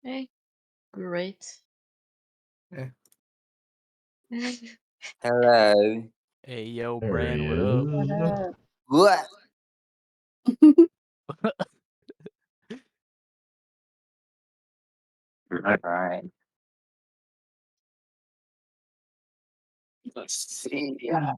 Okay, great. Yeah. Hello. Hey, yo, There he Bran, what up? What is. up? What? Alright. Let's see. Yeah.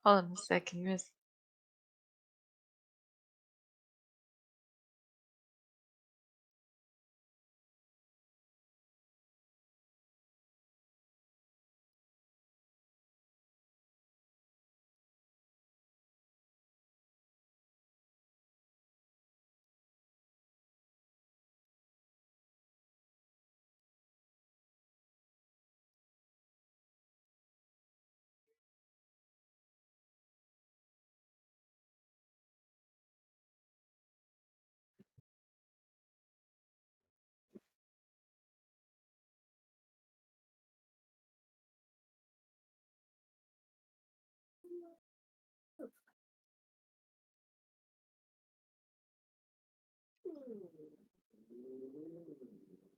Hold on a second, guys.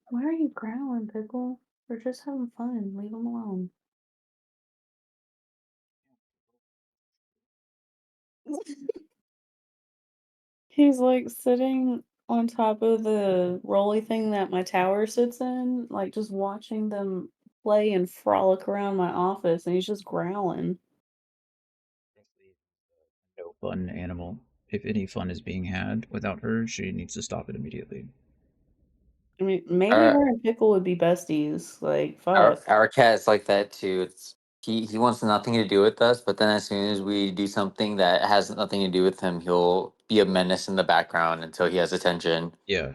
Why are you growling, Pickle? We're just having fun. Leave him alone. He's like sitting on top of the rolly thing that my tower sits in, like just watching them play and frolic around my office, and he's just growling. No fun animal. If any fun is being had without her, she needs to stop it immediately. I mean, maybe Our her and Pickle would be besties. Like, our fuck. our cat's like that too. He wants nothing to do with us, but then as soon as we do something that has nothing to do with him, he'll be a menace in the background until he has attention. Yeah.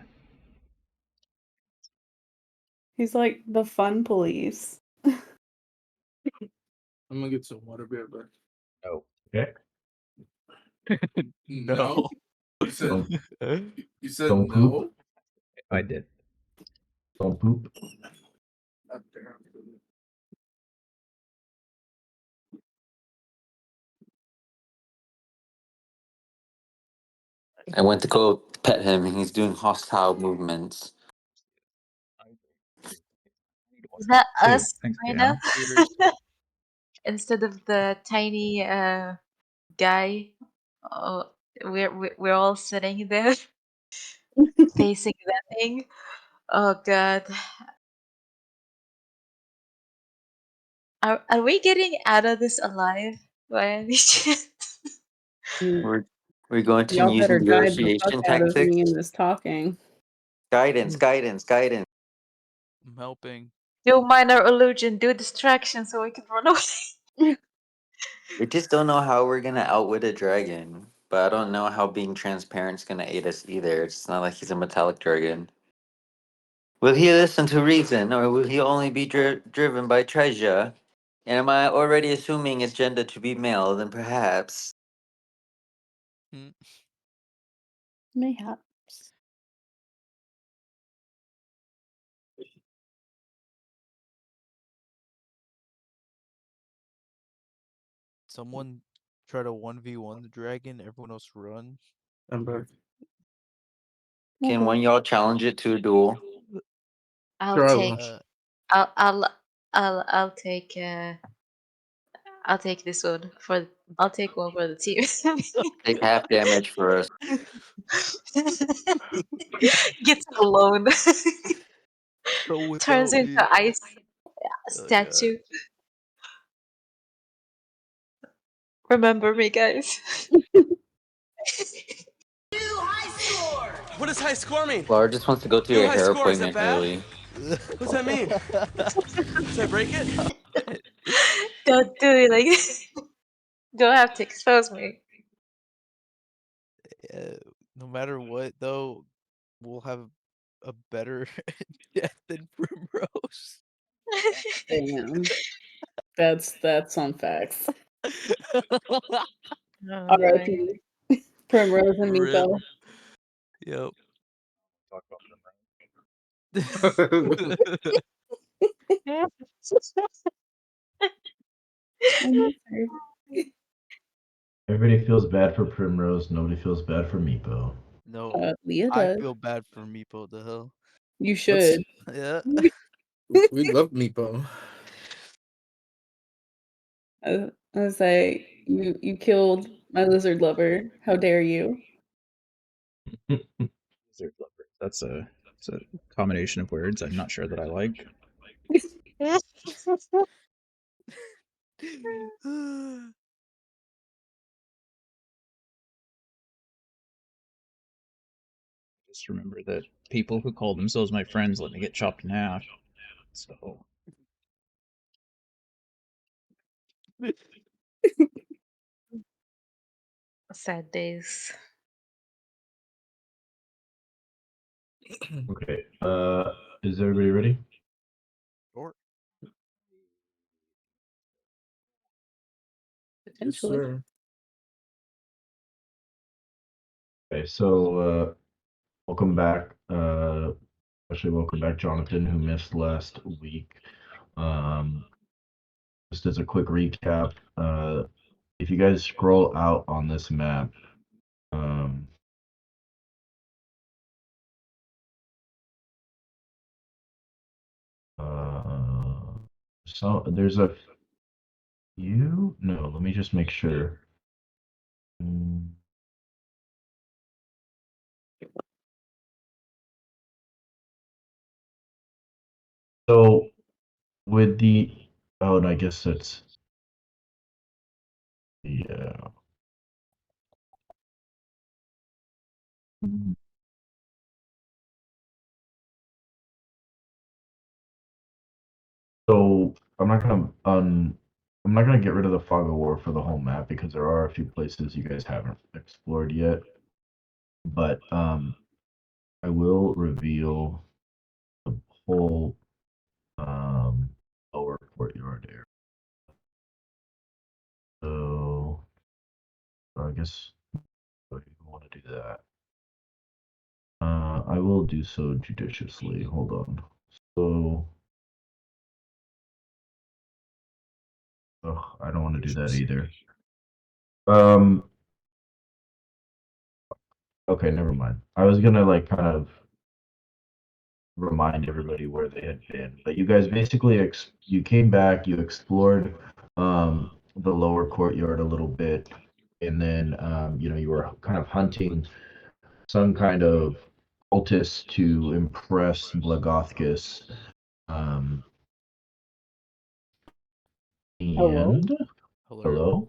He's like the fun police. I'm gonna get some water beer, but No. okay. No. No. You said you said Don't no. poop. I did. Don't poop. Up there. I went to go pet him, and he's doing hostile movements. Is that Too. us, Thanks, kind of? Brianna. Cheers. Instead of the tiny guy, oh, we're all sitting there facing that thing. Oh god, are we getting out of this alive by any chance? We're we're going to Y'all use better guide the fuck negotiation out of tactics. me in this talking. Guidance, guidance, guidance. I'm helping. Do minor illusion, do distraction so we can run away. We just don't know how we're gonna outwit a dragon. But I don't know how being transparent's gonna aid us either. It's not like he's a metallic dragon. Will he listen to reason, or will he only be driven by treasure? And am I already assuming his gender to be male? Then perhaps. Mm. Mayhaps. Someone try to 1v1 the dragon, everyone else run. I'm back. Can one Okay. of y'all challenge it to a duel? I'll Sure, I take. will. Uh, I'll. I'll. I'll take. I'll take this one for. I'll take one for the team. Take half damage for us. Gets alone. go Turns without into me. ice Oh god. statue. Remember me, guys. What does high score mean? Laura just wants to go to New a high hair score, is that appointment bad? early. What's that mean? Did I break it? Stop it. Don't do it like this. Don't have to expose me. Uh, no matter what, though, we'll have a better death than Primrose. Damn. That's on facts. Oh, my. R.I.P. Primrose and Rip. Meepo. Yep. Talk about Everybody feels bad for Primrose. Nobody feels bad for Meepo. No, Leah I does. feel bad for Meepo. The hell? You should. Yeah. We love Meepo. I say you killed my lizard lover. How dare you? lizard lover. That's a combination of words I'm not sure that I like. Just remember that people who call themselves my friends let me get chopped in half. So Sad days. Okay. Is everybody ready? Or Yes, Potentially. sir. Okay. So, welcome back. Especially welcome back, Jonathan, who missed last week. Just as a quick recap, if you guys scroll out on this map, so there's a few. No, let me just make sure. So with the and I guess that's yeah. So I'm not gonna get rid of the fog of war for the whole map because there are a few places you guys haven't explored yet. But I will reveal the whole lower courtyard area. So I guess I want to do that. I will do so judiciously. Hold on. So I don't want to do that either. Okay, never mind. I was gonna like kind of remind everybody where they had been, but you guys basically you came back, you explored the lower courtyard a little bit, and then you were kind of hunting some kind of cultist to impress Blagothkus. Hello, And hello. hello.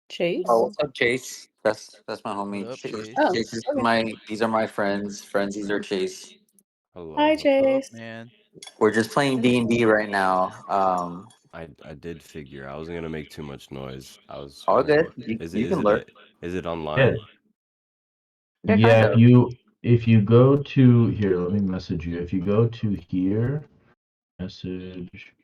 Chase. Oh, what's up, Chase? That's my What homie. up, Chase? Oh, Chase is okay. these are my friends. Friends, these are Chase. Hi, Hello, What's up, Chase. man? We're just playing D&D right now. I did figure I wasn't gonna make too much noise. I was All kind of good. bored. You, Is it you is can it lurk. a is it Yeah, online? Yeah, kind yeah. of. If you go to here, let me message you. If you go to here, message.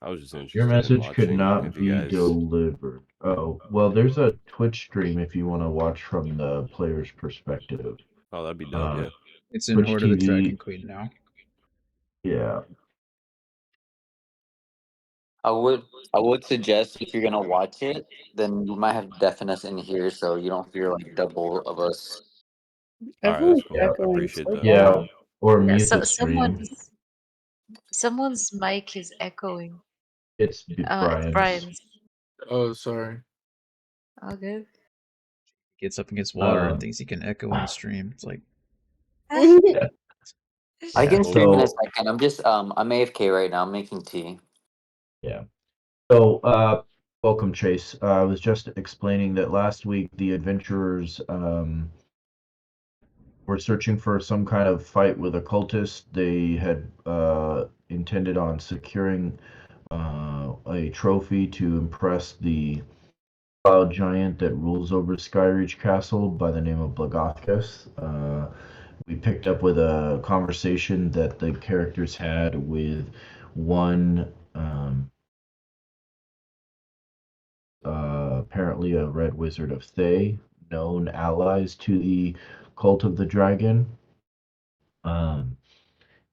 I was just Your interested in message could watching not if you be guys. delivered. Oh, well, there's a Twitch stream if you want to watch from the player's perspective. Oh, that'd be dope. Uh, Yeah. it's in Twitch Hoard of the Dragon TV. Queen now. Yeah. I would suggest if you're gonna watch it, then you might have to deafen us in here so you don't hear like double of us. All right, that's Everyone's cool. Yeah. I echoing appreciate so that. Yeah. bad. Or Yeah, mute so the stream. someone's mic is echoing. It's It's Brian's. Brian's. Oh, sorry. All good. Gets up against water and Um, thinks he can echo in the stream. It's like yeah. I Yeah. can stream in a So second. I'm AFK right now. I'm making tea. yeah. So welcome, Chase. I was just explaining that last week the adventurers were searching for some kind of fight with a cultist. They had intended on securing a trophy to impress the cloud giant that rules over Skyreach Castle by the name of Blagothkus. We picked up with a conversation that the characters had with one apparently a red wizard of Thay, known allies to the cult of the dragon. Um,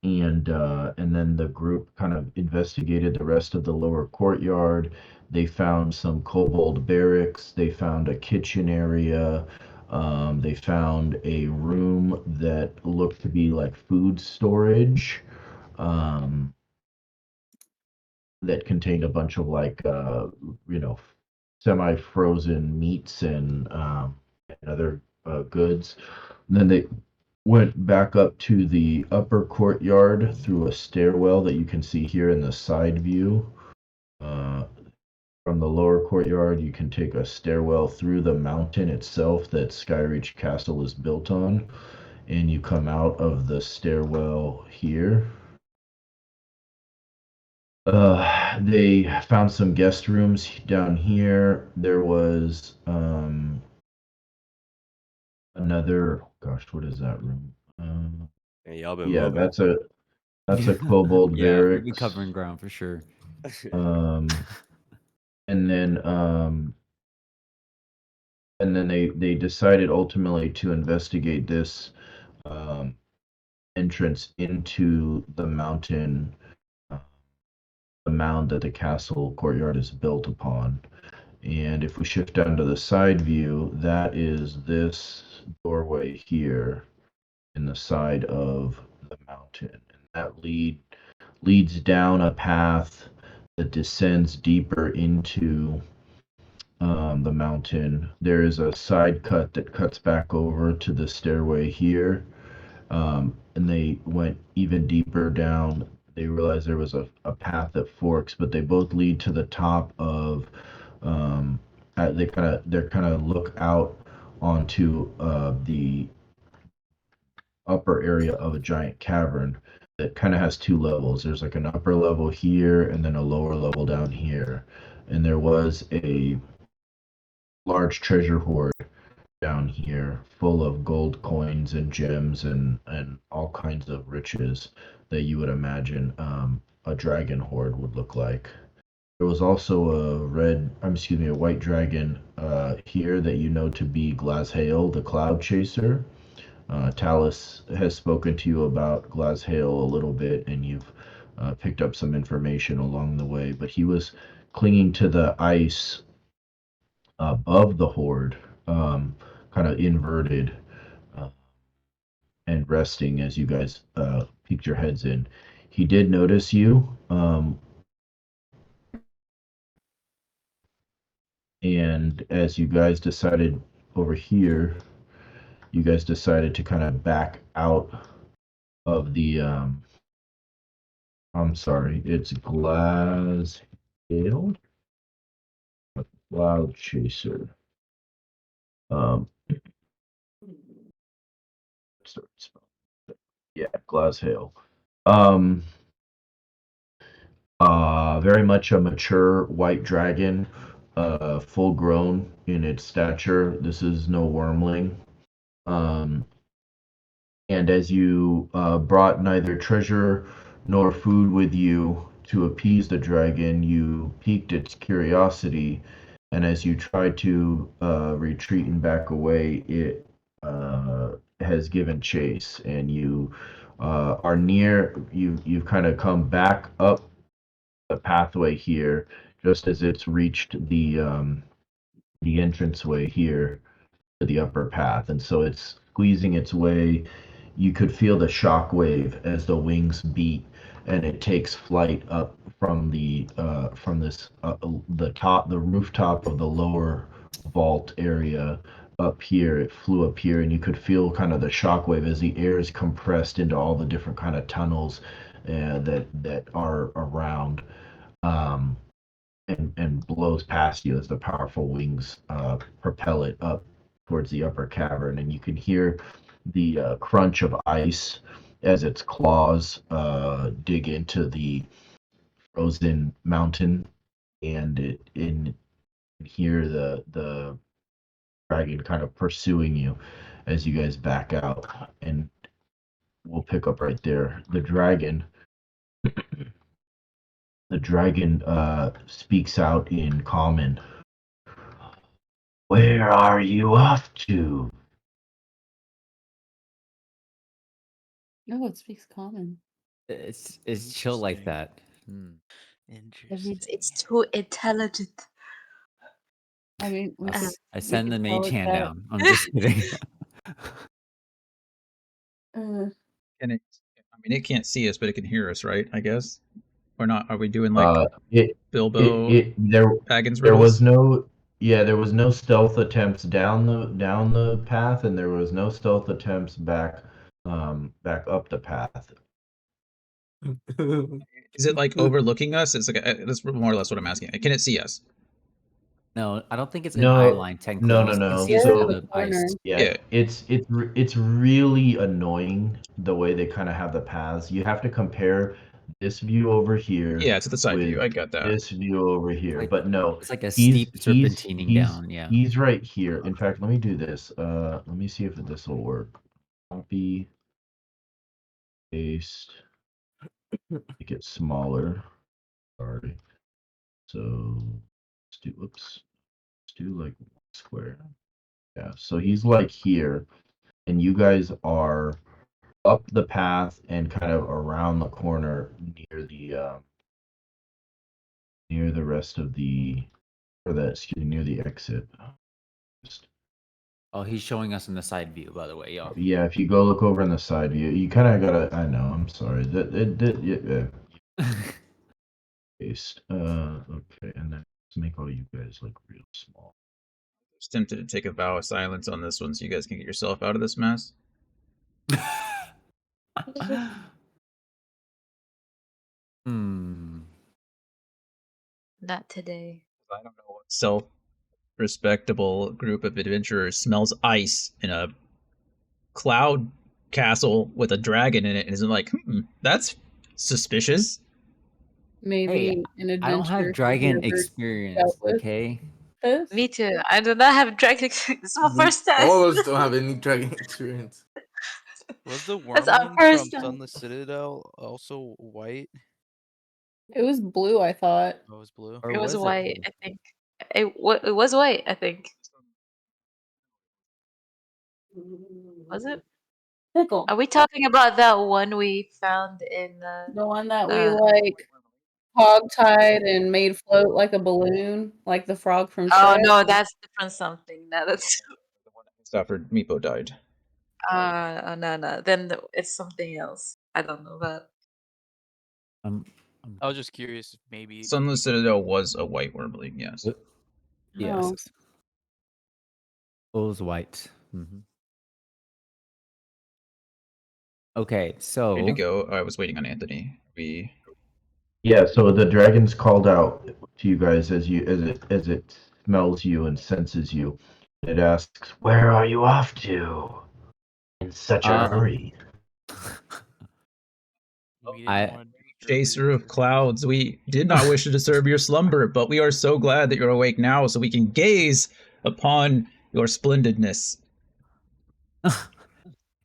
and then the group kind of investigated the rest of the lower courtyard. They found some kobold barracks. They found a kitchen area. They found a room that looked to be like food storage. Um, that contained a bunch of like semi-frozen meats and other goods. And then they went back up to the upper courtyard through a stairwell that you can see here in the side view. From the lower courtyard, you can take a stairwell through the mountain itself that Skyreach Castle is built on, and you come out of the stairwell here. They found some guest rooms down here. There was another. Gosh, what is that room? Hey, y'all been Yeah, moving. that's a kobold Yeah, we've been barracks. covering ground for sure. And then they decided ultimately to investigate this entrance into the mountain, the mound that the castle courtyard is built upon. And if we shift down to the side view, that is this doorway here in the side of the mountain. And that leads down a path that descends deeper into the mountain. There is a side cut that cuts back over to the stairway here. And they went even deeper down. They realized there was a path that forks, but they both lead to the top of they kind of look out onto the upper area of a giant cavern that kind of has two levels. There's like an upper level here and then a lower level down here. And there was a large treasure hoard down here full of gold coins and gems and all kinds of riches that you would imagine a dragon hoard would look like. There was also a white dragon here that you know to be Glazhael, the Cloud Chaser. Talus has spoken to you about Glazhael a little bit, and you've picked up some information along the way. But he was clinging to the ice above the hoard, kind of inverted and resting as you guys peeked your heads in. He did notice you. And as you guys decided over here, you guys decided to kind of back out of the I'm sorry, it's Glazhael? Cloud Chaser. Yeah, Glazhael. Very much a mature white dragon, full grown in its stature. This is no wormling. And as you brought neither treasure nor food with you to appease the dragon, you piqued its curiosity. And as you tried to retreat and back away, it has given chase. And you are near, you've kind of come back up the pathway here, just as it's reached the entranceway here to the upper path. And so it's squeezing its way. You could feel the shock wave as the wings beat, and it takes flight up from the rooftop of the lower vault area up here. It flew up here, and you could feel kind of the shock wave as the air is compressed into all the different kind of tunnels that are around, and blows past you as the powerful wings propel it up towards the upper cavern, and you can hear the crunch of ice as its claws dig into the frozen mountain, and hear the dragon kind of pursuing you as you guys back out. And we'll pick up right there. The dragon speaks out in common. Where are you off to? No, it speaks common. It's chill like Interesting. that. Hmm. That means Interesting. it's too intelligent. I mean, Uh, I we send could the tell mage it hand that. down. I'm just kidding. And it, I mean, it can't see us, but it can hear us, right? I guess. Or not? Are we doing like Bilbo Baggins there riddles? was no there was no stealth attempts down the path, and there was no stealth attempts back up the path. Is it like overlooking us? It's like that's more or less what I'm asking. Can it see us? No, I don't think it's in eye No, line technically. no, no, It no. sees You're in through the So the corner. ice. yeah, it's really annoying the way they kind of have the paths. You have to compare this view over here Yeah, it's the side view. with I got that. this view over here. Like But no, it's like a he's steep he's serpentining he's down. Yeah. he's right here. In fact, let me do this. Let me see if this will work. Copy, paste, make it smaller. Sorry. So let's do like square. Yeah. So he's like here, and you guys are up the path and kind of around the corner near the rest of the near the exit. Oh, he's showing us in the side view, by the way, y'all. Yeah, if you go look over in the side view, you kind of gotta. I know. I'm sorry. Paste. Okay, and then let's make all you guys like real small. Just tempted to take a vow of silence on this one, so you guys can get yourself out of this mess. Hmm. Not today. I don't know what self-respectable group of adventurers smells ice in a cloud castle with a dragon in it and isn't like, that's suspicious. Maybe an I don't have adventure dragon you've ever dealt experience, with. okay? This? Me too. I do not have dragon experience. It's my first time. All of us don't have any dragon experience. Was the That's our worm first from time. Sunless Citadel also white? It was blue, I thought. Oh, it was blue. Or It was was white, it? I think. It was white, I think. Was it? Pickle. Are we talking about that one we found in The one that we uh like hog-tied and made float like a balloon, like the frog from Oh Shrek. no, that's different something. No, that's After Meepo died. no. Then it's something else. I don't know that. I was just curious if maybe Sunless Citadel was a white wormling, yes. Yes. Oh. It was white. Mhm. Okay, so Ready to go. I was waiting on Anthony. Yeah, so the dragon's called out to you guys as it smells you and senses you. It asks, "Where are you off to? In such a hurry?" we didn't I want to Chaser of clouds, we did not wish to disturb your slumber, but we are so glad that you're awake now so we can gaze upon your splendidness.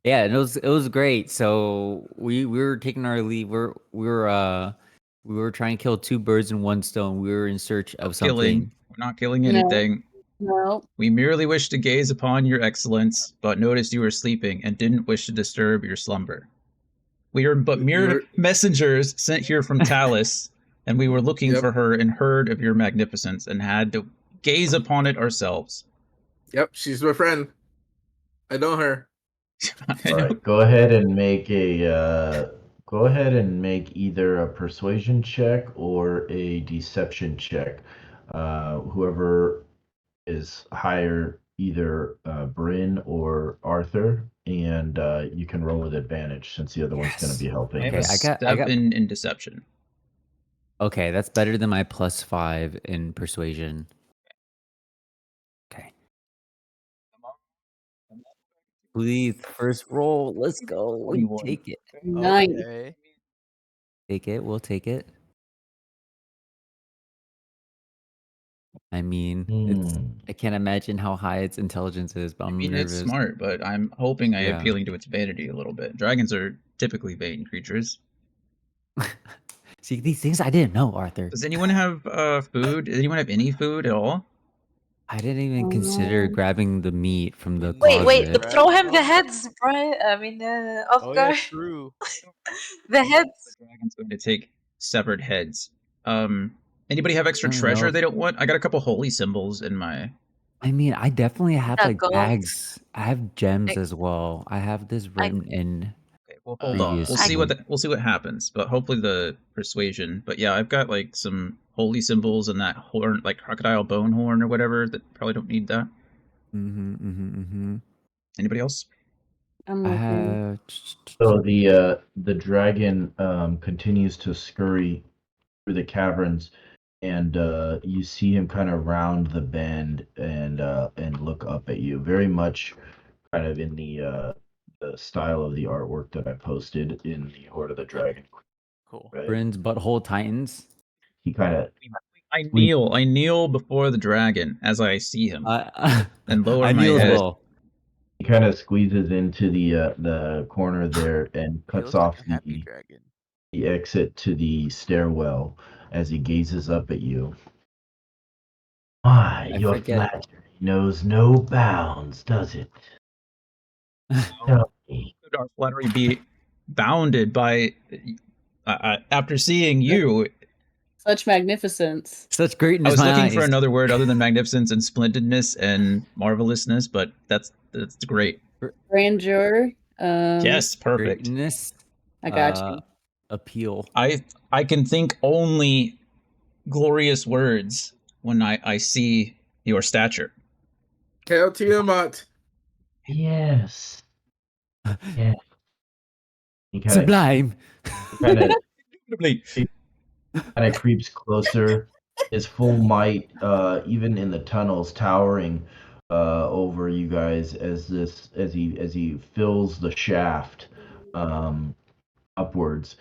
yeah, it was great. So we were taking our leave. We were trying to kill two birds in one stone. We were in search of something. We're not killing No. anything. No. We merely wish to gaze upon your excellence, but noticed you were sleeping and didn't wish to disturb your slumber. We are but mere messengers sent here from Talus, and we were looking for her and heard of your magnificence and had to gaze upon it ourselves. Yep, she's my friend. I know her. All right, go ahead and make either a persuasion check or a deception check. Whoever is higher, either Bryn or Arthur, and you can roll with advantage since the other one's going to be helping. I have a 7 in deception. Okay, that's better than my +5 in persuasion. Okay. Please, first roll. Let's go. We take it. Nice. Okay. Take it. We'll take it. I mean, I can't imagine how high its intelligence is, but I'm nervous. It's smart, but I'm hoping Yeah. appealing to its vanity a little bit. Dragons are typically vain creatures. See, these things I didn't know, Arthur. Does anyone have food? Does anyone have any food at all? I didn't even Oh, consider no. grabbing the meat from the Wait, Didn't wait. closet. grab Throw it, him the Mom? heads, Brian. I mean, of Oh yeah, guard. true. The heads. The dragon's going to take severed heads. Anybody have extra I don't know treasure if- they don't want? I got a couple holy symbols in my. I mean, I definitely have got like gold. bags. I have gems I- as well. I have this written in Okay, well, hold on. We'll see previously. we'll see what happens. But hopefully the persuasion. But yeah, I've got like some holy symbols and that horn, like crocodile bone horn or whatever. That probably don't need that. Anybody else? I'm I looking. have. So the dragon continues to scurry through the caverns, and you see him kind of round the bend and look up at you, very much kind of in the style of the artwork that I posted in the Hoard of the Dragon. Cool. Right? Bryn's Butthole Titans. He kind of I kneel before the dragon as I see him, and lower I my kneel as head. well. he kind of squeezes into the corner there and He cuts looks like off a happy dragon. the exit to the stairwell as he gazes up at you. Ah, I your forget. flattery knows no bounds, does it? Tell me. Could our flattery be bounded by after seeing you? Such magnificence. Such I greatness, was my looking eyes. for another word other than magnificence and splendidness and marvelousness, but that's great. Grandeur. Yes, perfect. Greatness. I got you. Appeal. I can think only glorious words when I see your stature. Hail Tiamat. Yes. Yeah. He kind Sublime. of creeps closer. His full might, even in the tunnels, towering over you guys as he fills the shaft upwards.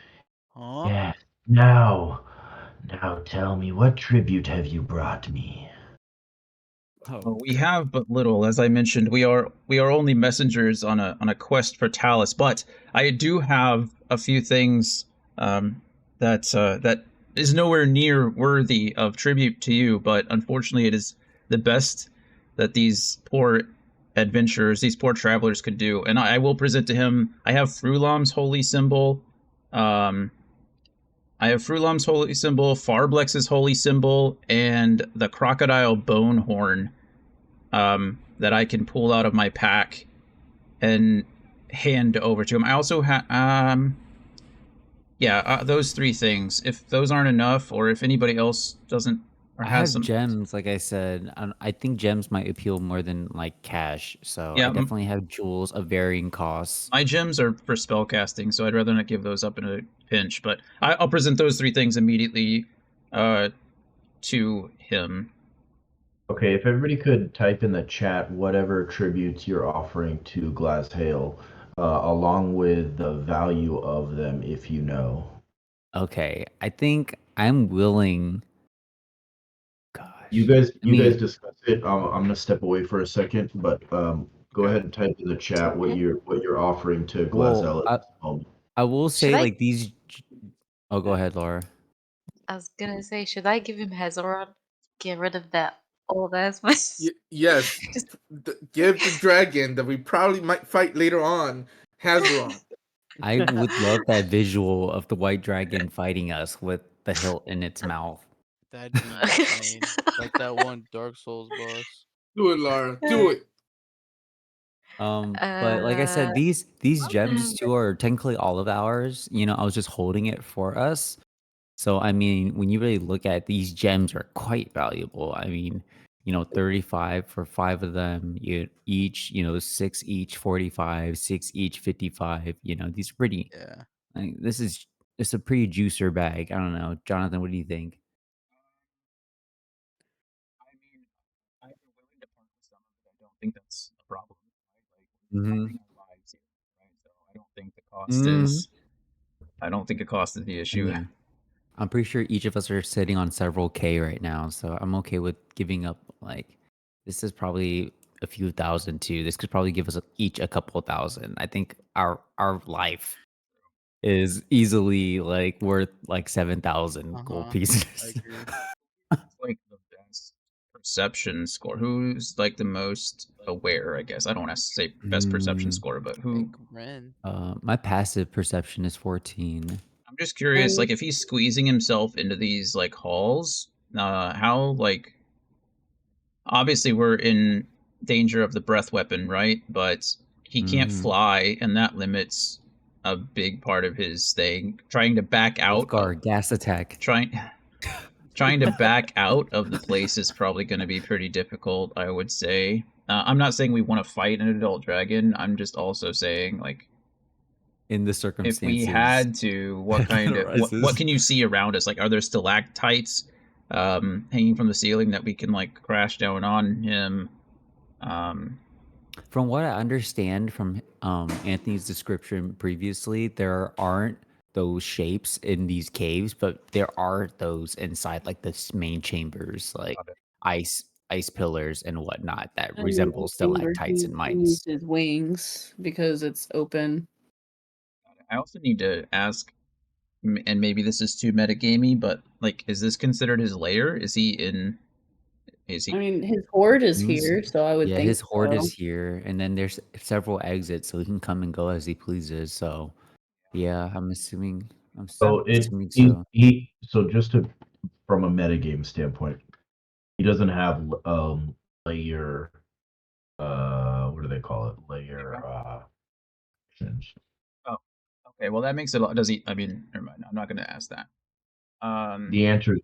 Huh? Yes. Now tell me, what tribute have you brought me? Well, we have but little, as I mentioned. We are only messengers on a quest for Talus, but I do have a few things that is nowhere near worthy of tribute to you. But unfortunately, it is the best that these poor adventurers, these poor travelers, could do. And I will present to him. I have Frulam's holy symbol. I have Frulam's holy symbol, Farblex's holy symbol, and the crocodile bone horn that I can pull out of my pack and hand over to him. I also have, those three things. If those aren't enough, or if anybody else doesn't or I has have some gems, like I said. I think gems might appeal more than like cash. So Yeah, I definitely have jewels of varying costs. My gems are for spell casting, so I'd rather not give those up in a pinch. But I'll present those three things immediately to him. Okay, if everybody could type in the chat whatever tributes you're offering to Glasshail, along with the value of them, if you know. Okay, I think I'm willing. Gosh, You guys discuss it. I'm gonna step away for a second, but go ahead and type in the chat what you're offering to Glasshail at this moment. I will Should say I- like these. Oh, go ahead, Laura. I was gonna say, should I give him Hazoran? Get rid of that old ass mess. Yes. Give the dragon that we probably might fight later on Hazoran. I would love that visual of the white dragon fighting us with the hilt in its mouth. That'd be insane. Like that one Dark Souls boss. Do it, Laura. Do it. But like I said, these gems too are technically all of ours. You know, I was just holding it for us. So I mean, when you really look at it, these gems are quite valuable. I mean, 35 for 5 of them. You each, 6 each 45, 6 each 55. These are pretty. Yeah. It's a pretty juicer bag. I don't know, Jonathan. What do you think? I mean, I'd be willing to part with some of it. I don't think that's a problem. Mhm. Our lives here, right? So I don't think the cost is. I don't think the cost is the issue. I'm pretty sure each of us are sitting on several K right now, so I'm okay with giving up. Like, this is probably a few thousand too. This could probably give us each a couple thousand. I think our life is easily like worth like 7,000 gold pieces. I agree. It's like the best perception score? Who's like the most aware? I guess I don't want to say best perception score, but who? Ren. My passive perception is 14. I'm just curious, like if he's squeezing himself into these like halls, how like obviously we're in danger of the breath weapon, right? But he can't fly, and that limits a big part of his thing. Trying to back out, gas attack. Trying to back out of the place is probably going to be pretty difficult, I would say. I'm not saying we want to fight an adult dragon. I'm just also saying, like, in the circumstances, if we had to, what kind of what can you see around us? Like, are there stalactites hanging from the ceiling that we can like crash down on him? From what I understand from Anthony's description previously, there aren't those shapes in these caves, but there are those inside like the main chambers, like ice pillars and whatnot that resemble stalactites and mites. His wings because it's open. I also need to ask, and maybe this is too metagamey, but like, is this considered his lair? Is he in? Is he? I mean, his hoard is here, so I would think. Yeah, his hoard so. is here, and then there's several exits, so he can come and go as he pleases. So, yeah, I'm assuming. So so just to from a metagame standpoint, he doesn't have layer. What do they call it? Layer. Actions. Oh, okay. Well, that makes it a lot. Does he? I mean, never mind. I'm not going to ask that. The answer is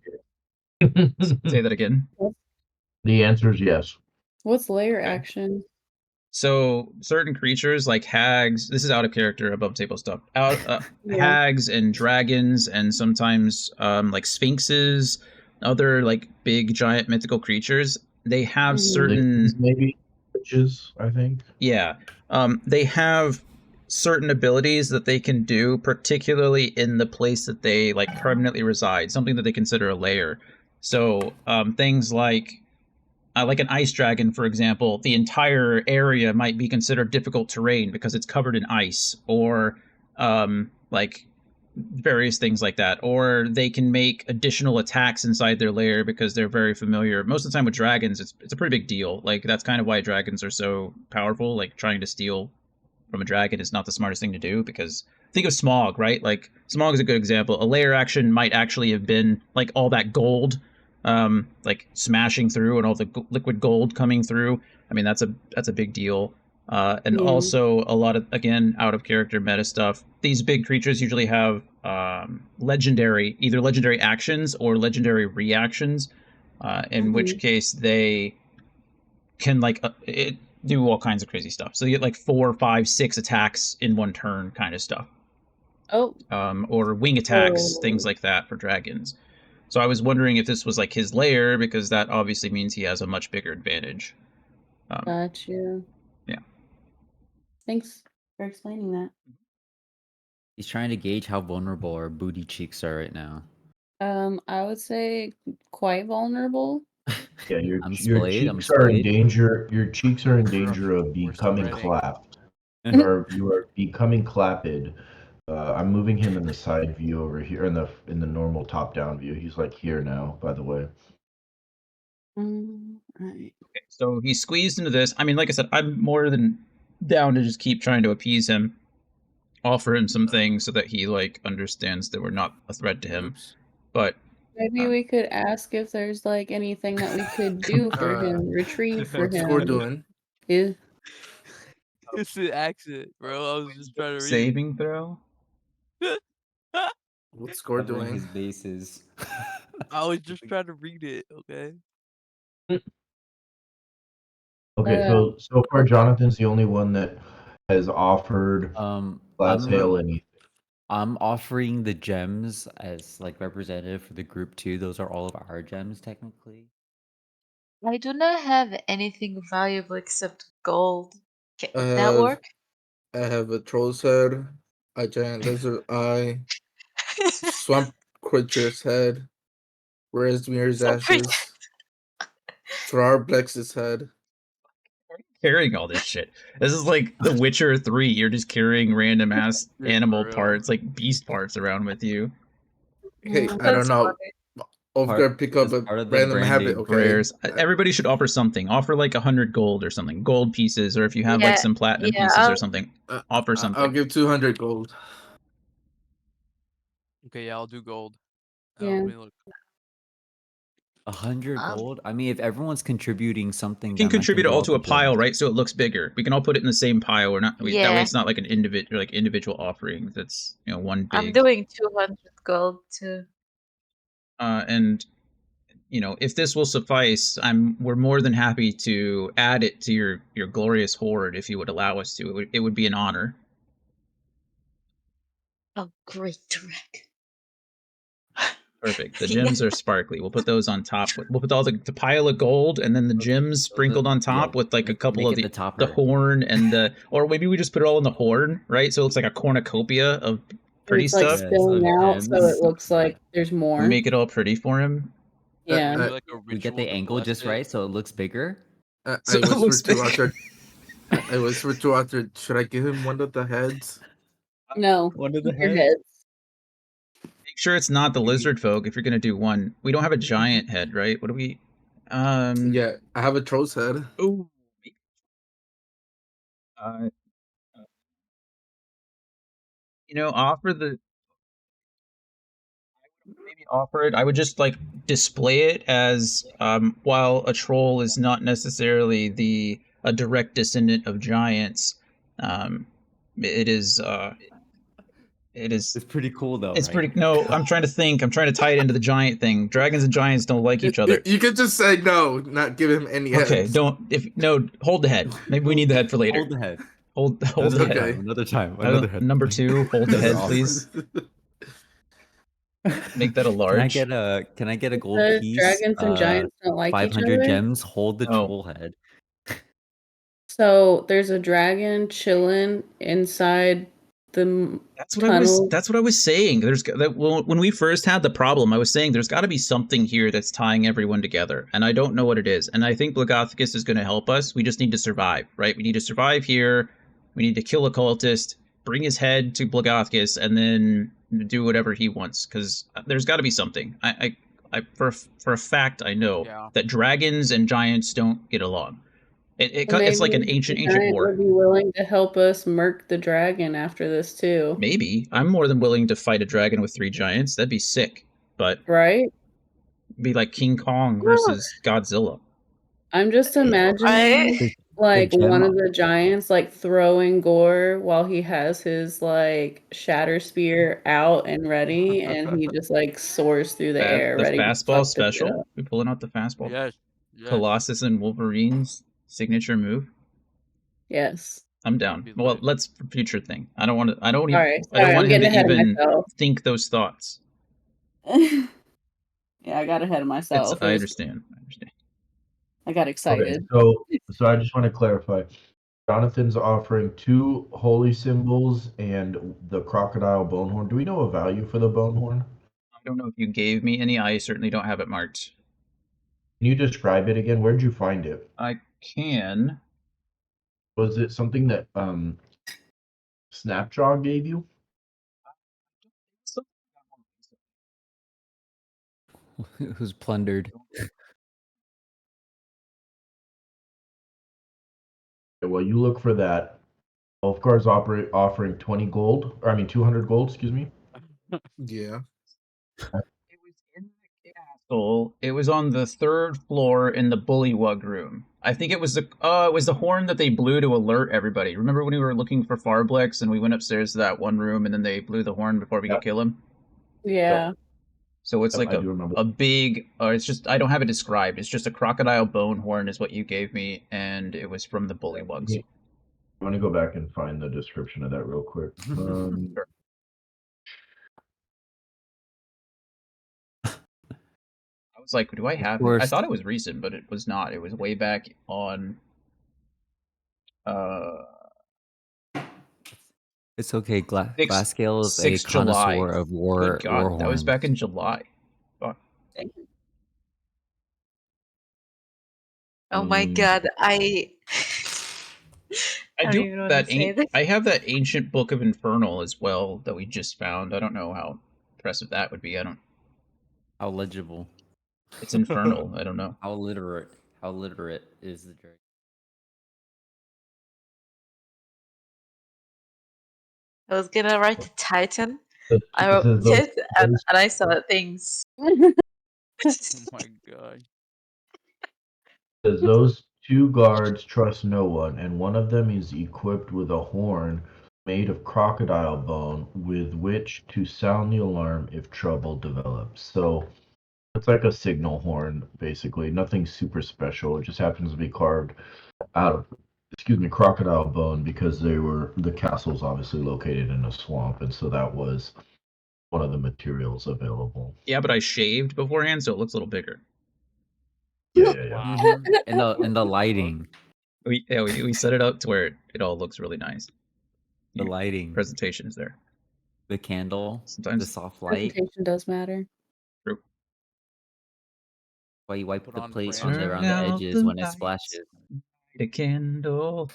yes. Say that again. The answer is yes. What's layer action? So certain creatures like hags, this is out of character, above table stuff. Hags and dragons, and sometimes like sphinxes, other like big giant mythical creatures. They have certain maybe witches, I think. Yeah, they have certain abilities that they can do, particularly in the place that they like permanently reside. Something that they consider a lair. So things like an ice dragon, for example, the entire area might be considered difficult terrain because it's covered in ice, or like various things like that. Or they can make additional attacks inside their lair because they're very familiar. Most of the time with dragons, it's a pretty big deal. Like, that's kind of why dragons are so powerful. Like, trying to steal from a dragon is not the smartest thing to do, because think of Smog, right? Like, Smog is a good example. A lair action might actually have been like all that gold like smashing through and all the liquid gold coming through. I mean, that's a big deal. And also a lot of, again, out of character meta stuff. These big creatures usually have either legendary actions or legendary reactions, in which case they can like do all kinds of crazy stuff. So you get like 4, 5, 6 attacks in one turn kind of stuff. Oh. Or wing attacks, things like that for dragons. So I was wondering if this was like his lair, because that obviously means he has a much bigger advantage. Gotcha. Yeah. Thanks for explaining that. He's trying to gauge how vulnerable our booty cheeks are right now. I would say quite vulnerable. Yeah, your cheeks are in danger. Your cheeks are in danger of becoming clapped, or you are becoming clapped. I'm moving him in the side view over here, in the normal top-down view. He's like here now, by the way. Right. Okay, so he's squeezed into this. I mean, like I said, I'm more than down to just keep trying to appease him, offer him some things so that he like understands that we're not a threat to him. But maybe we could ask if there's like anything that we could do for him, retrieve for him. What's Hoard doing? Yeah. It's an accident, bro. I was just trying to read. Saving throw. What's Score doing? His bases. I was just trying to read it. Okay. Okay, so far Jonathan's the only one that has offered Glass Hail anything. I'm offering the gems as like representative for the group too. Those are all of our gems technically. I do not have anything valuable except gold. Would that work? I have a troll's head, a giant lizard eye, swamp creature's head, Rezmir's ashes, Thrarblex's head. Carrying all this shit. This is like The Witcher 3. You're just carrying random ass animal parts, like beast parts, around with you. Hey, I don't know. Off-guard pick up It's a part of the random habit, branding. okay? Rares. Everybody should offer something. Offer like 100 gold or something. Gold pieces, or if you have like Yeah, some platinum yeah, pieces or something, offer I'll something. give 200 gold. Okay, yeah, I'll do gold. Yeah. Let me look. 100 gold. I mean, if everyone's contributing something, You can that might contribute it all well to a be good. pile, right? So it looks bigger. We can all put it in the same pile, or not. That way, Yeah. it's not like an individual offering. That's one big. I'm doing 200 gold too. And if this will suffice, we're more than happy to add it to your glorious hoard if you would allow us to. It would be an honor. Oh, great Drek. Perfect. The gems are sparkly. We'll put those on top. We'll put all the pile of gold and then the gems sprinkled on top with like a couple of the horn and the, or maybe we just put it all in the horn, right? So it looks like a cornucopia of pretty It's like stuff. spilling out, so it looks like there's more. We make it all pretty for him. Yeah. We get the angle just right, so it looks bigger. I whispered to Arthur, should I give him one of the heads? No. One of the heads. Make sure it's not the lizard folk if you're gonna do one. We don't have a giant head, right? What do we? Yeah, I have a troll's head. Oh. Offer the. Maybe offer it. I would just like display it as while a troll is not necessarily a direct descendant of giants. It is. It's pretty cool though. It's right? pretty. No, I'm trying to think. I'm trying to tie it into the giant thing. Dragons and giants don't like each other. You could just say no, not give him any heads. Okay, hold the head. Maybe we need the head for later. Hold the head. Hold the head. Another time. Another head. Number 2, hold the head, please. Make that a large. Can I get a gold The piece? dragons and giants don't like each 500 other? gems. Hold the troll head. So there's a dragon chilling inside the tunnel. That's what I was saying. When we first had the problem, I was saying there's got to be something here that's tying everyone together, and I don't know what it is. And I think Blagothicus is going to help us. We just need to survive, right? We need to survive here. We need to kill a cultist, bring his head to Blagothicus, and then do whatever he wants. Because there's got to be something. I for a fact I know that dragons and giants don't get along. It's like an ancient war. Would be willing to help us murk the dragon after this too. Maybe I'm more than willing to fight a dragon with 3 giants. That'd be sick. But right, it'd be like King Kong versus Godzilla. I'm just imagining like one of the giants like throwing gore while he has his like shatter spear out and ready, and he just like soars through the air. The ready fastball special. We pulling out the fastball. Yes. Colossus and Wolverine's signature move. Yes. I'm down. Well, let's for future thing. I don't want to. I don't All even. right, I don't want him to getting ahead of even myself. think those thoughts. Yeah, I got ahead of myself. I understand. I got excited. Okay, so I just want to clarify. Jonathan's offering 2 holy symbols and the crocodile bone horn. Do we know a value for the bone horn? I don't know if you gave me any. I certainly don't have it marked. Can you describe it again? Where'd you find it? I can. Was it something that Snapjaw gave you? Who's plundered? Well, you look for that. Ulfgar's offering 20 gold, or 200 gold, excuse me. Yeah. It was on the 3rd floor in the bullywug room. I think it was the horn that they blew to alert everybody. Remember when we were looking for Farblex and we went upstairs to that one room and then they blew the horn before we could kill him? Yeah. So it's like a big, it's just, I don't have it described. It's just a crocodile bone horn is what you gave me, and it was from the bullywugs. I want to go back and find the description of that real quick. Sure. I was like, do I have it? I thought it was recent, but it was not. It was way back on It's okay. Glasscale is a July. connoisseur of war. Good God, war that was horns. back in July. Fuck. Oh my god, I do that. I have that ancient book of Infernal as well that we just found. I don't know how impressive that would be. I don't. How legible. It's infernal. I don't know. How literate is the dragon? I was gonna write a Titan. It I wrote says those, tit, and I saw things. Oh my god. says those two guards trust no one, and one of them is equipped with a horn made of crocodile bone with which to sound the alarm if trouble develops. So it's like a signal horn, basically. Nothing super special. It just happens to be carved out of, crocodile bone because the castle's obviously located in a swamp, and so that was one of the materials available. Yeah, but I shaved beforehand, so it looks a little bigger. Yeah. Wow. And the lighting. We set it up to where it all looks really nice. The lighting. Presentation is there. The candle. Sometimes the soft light. Presentation does matter. True. Why you wipe Put the on plate brand. around the edges when it splashes. Light a candle.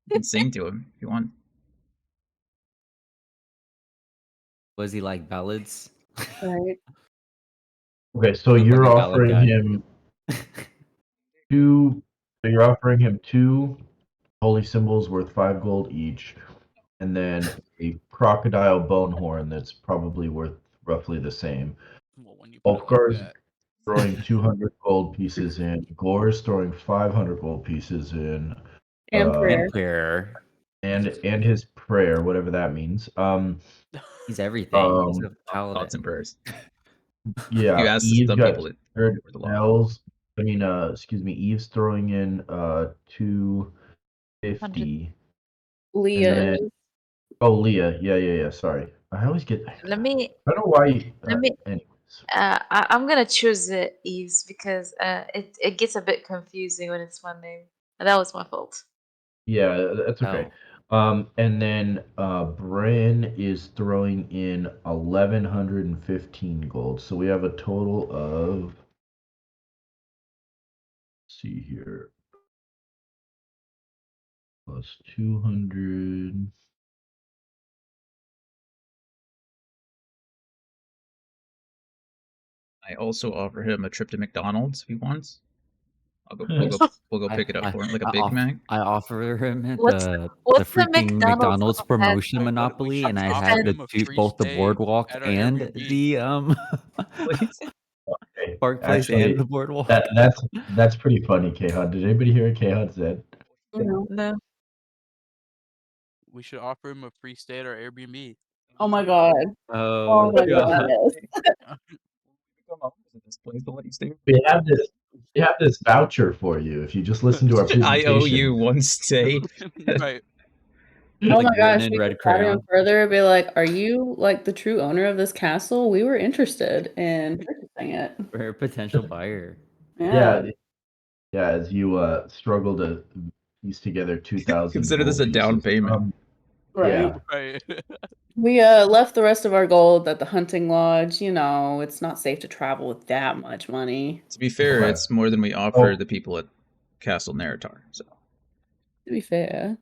You can sing to him if you want. Was he like ballads? Right. Okay, so Look you're like a ballad offering guy. him two. So you're offering him two holy symbols worth 5 gold each, and then a crocodile bone horn that's probably worth roughly the same. Well, when you put it like Ulfgar's that. throwing 200 gold pieces in. Gore's throwing 500 gold pieces in. And prayer. And prayer. And his prayer, whatever that means. He's everything. He's a paladin. Thoughts and prayers. Yeah, You asked Eve the got people that third were the law. spells. Eve's throwing in 250. Leah then- is. Oh, Leah. Yeah. Sorry. I always get. Let me. I don't know why. Let me. Anyways. I'm gonna choose Eve's because it gets a bit confusing when it's one name. And that was my fault. Yeah, that's okay. And then Bryn is throwing in 1,115 gold. So we have a total of. Let's see here. Plus 200. I also offer him a trip to McDonald's if he wants. We'll go pick it up for him, like a Big Mac. I offer him What's the the freaking McDonald's that promotion Wait, monopoly, should and I offer have him a free both the stay boardwalk at our and Airbnb. the Okay. Park Place Actually, and the boardwalk. That's pretty funny, Kehad. Did anybody hear what Kehad said? No. We should offer him a free stay at our Airbnb. Oh my god. Oh my god. We have this voucher for you if you just listen to our presentation. I owe you one stay. Right. Oh Like my gosh, written in we red could flatter him crayon. further, be like, "Are you like the true owner of this castle? We were interested in purchasing it." For a potential buyer. Yeah, as you struggle to piece together 2,000. Consider this a down payment. Right. Yeah. Right. We left the rest of our gold at the hunting lodge. You know, it's not safe to travel with that much money. To be fair, Okay. it's more than we offer the people at Castle Neritar. So To be fair.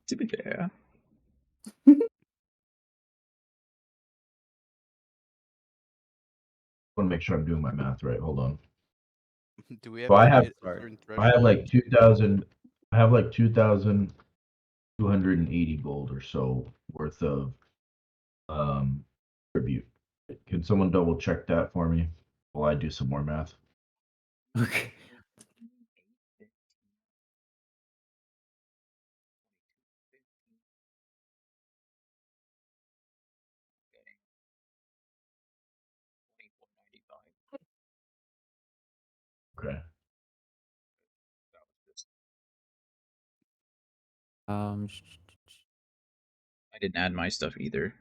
I want to make sure I'm doing my math right. Hold on. Do we have So I to have hit a certain I have threshold? like 2,000. I have like 2,280 gold or so worth of tribute. Can someone double check that for me while I do some more math? Okay. Okay. I didn't add my stuff either.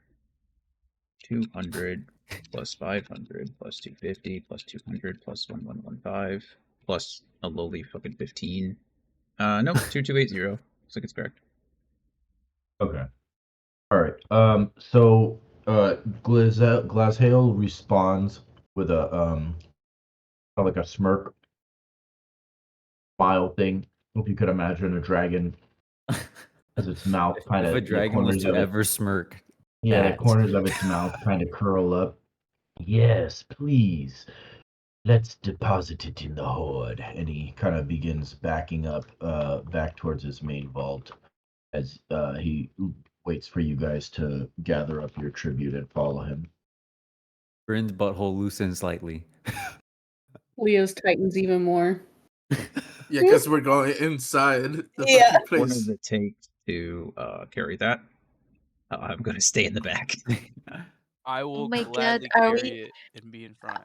200 plus 500 plus 250 plus 200 plus 1115 plus a lowly fucking 15. Nope, 2280. Looks like it's correct. Okay. All right. So Glazhail responds with a kind of like a smirk smile thing. If you could imagine a dragon as its mouth kind If of a dragon was to ever smirk. Yeah, the that. corners of its mouth kind of curl up. Yes, please. Let's deposit it in the Hoard. And he kind of begins backing up back towards his main vault as he waits for you guys to gather up your tribute and follow him. Bryn's butthole loosens slightly. Leo's tightens even more. Yeah, because we're going inside the Yeah. fucking What place. does it take to carry that? I'm going to stay in the back. I will my God, gladly are carry we- it and be in front.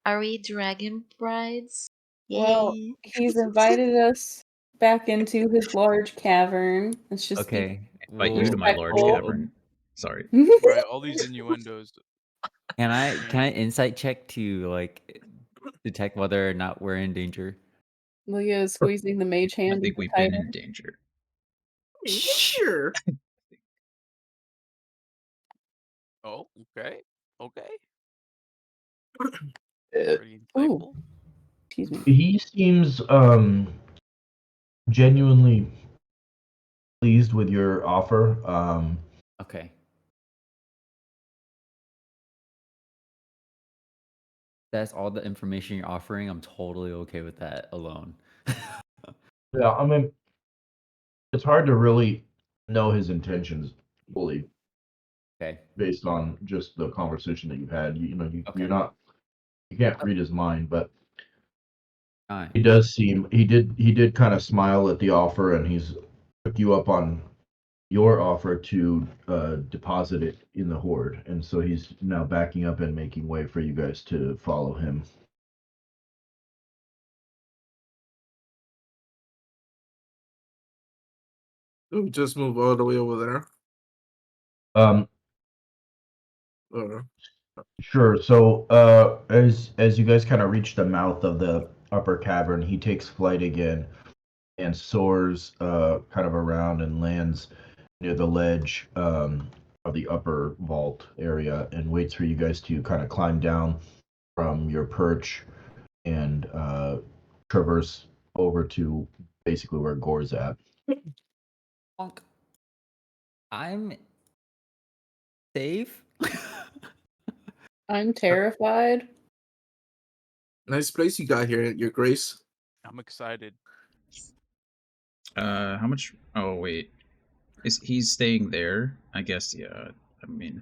Are we dragon brides? Well, Yay. he's invited us back into his large cavern. Let's just be Okay. Invite you to my large respectful. cavern. Sorry. Right, all these innuendos. Can I insight check to like detect whether or not we're in danger? Leo is squeezing the mage I hand think even we've been tighter. in danger. Sure. Oh, okay. Okay. Uh, Pretty insightful. Excuse me. He seems genuinely pleased with your offer. Okay. That's all the information you're offering. I'm totally okay with that alone. Yeah, I mean, it's hard to really know his intentions fully Okay. based on just the conversation that you've had. Okay. You can't read his mind, but Fine. he did kind of smile at the offer, and he's took you up on your offer to deposit it in the Hoard, and so he's now backing up and making way for you guys to follow him. We just move all the way over there. Um, Uh, Sure. So, as you guys kind of reach the mouth of the upper cavern, he takes flight again and soars kind of around and lands near the ledge of the upper vault area and waits for you guys to kind of climb down from your perch and traverse over to basically where Gore's at. Bonk. I'm safe. I'm terrified. nice place you got here, Your Grace. I'm excited. How much? Oh wait, he's staying there? I guess. Yeah. I mean,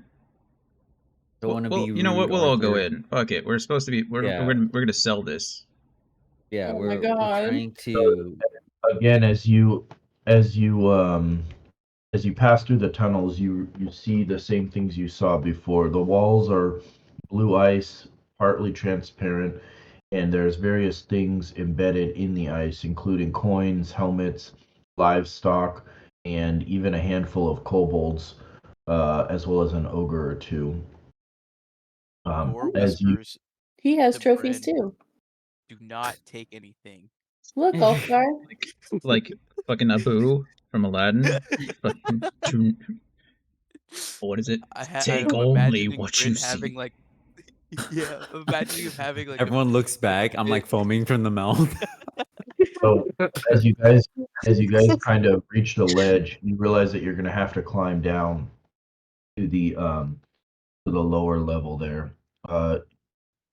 Don't want to well, be you know what? rude, We'll all go Arthur. in. Fuck it. We're supposed to be. Yeah. We're gonna sell this. Yeah, Oh my we're God. trying to. Again, as you pass through the tunnels, you see the same things you saw before. The walls are blue ice, partly transparent, and there's various things embedded in the ice, including coins, helmets, livestock, and even a handful of kobolds, as well as an ogre or two. Gore As you whispers He has to trophies Bryn, too. do not take anything. Look, Ulfgar. Like fucking Abu from Aladdin. Fucking. What is it? Take I'm only imagining what Bryn you having see. like, yeah, I'm imagining him having like. Everyone looks back. I'm like foaming from the mouth. So as you guys kind of reach the ledge, you realize that you're going to have to climb down to the lower level there.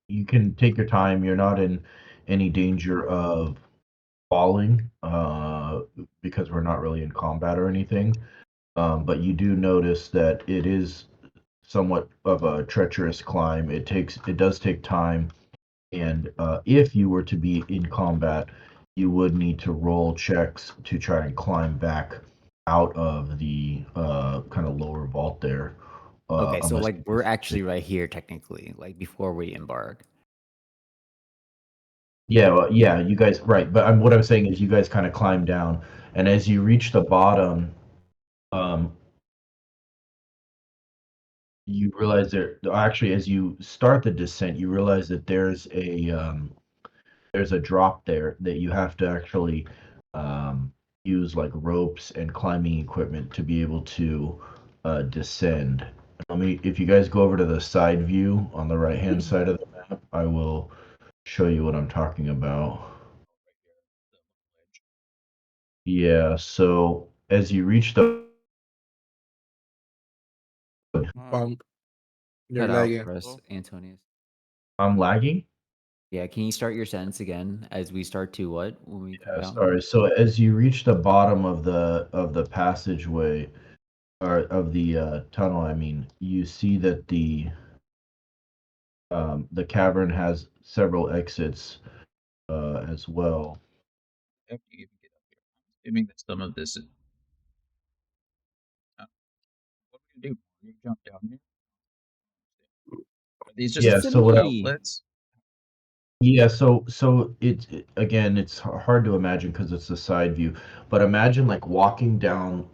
You can take your time. You're not in any danger of falling because we're not really in combat or anything. But you do notice that it is somewhat of a treacherous climb. It does take time, and if you were to be in combat, you would need to roll checks to try and climb back out of the kind of lower vault there. Okay, so Unless like we're actually right here technically, like before we embark. Yeah, well, yeah, you guys right. But what I'm saying is, you guys kind of climb down, and as you reach the bottom, um, you realize actually, as you start the descent, you realize that there's a drop there that you have to actually use like ropes and climbing equipment to be able to descend. If you guys go over to the side view on the right hand side of the map, I will show you what I'm talking about. Yeah, so as you reach the Bump. You're Cut out lagging. for us, Antonius. I'm lagging. Yeah, can you start your sentence again as we start to what when we come down? Sorry. So as you reach the bottom of the passageway or of the tunnel, I mean, you see that the cavern has several exits as well. After you even get up here, I'm assuming that some of this is. What are we gonna do? We're gonna jump down here. Are these just Yeah. So what? outlets? Yeah, so again, it's hard to imagine because it's a side view, but imagine like walking down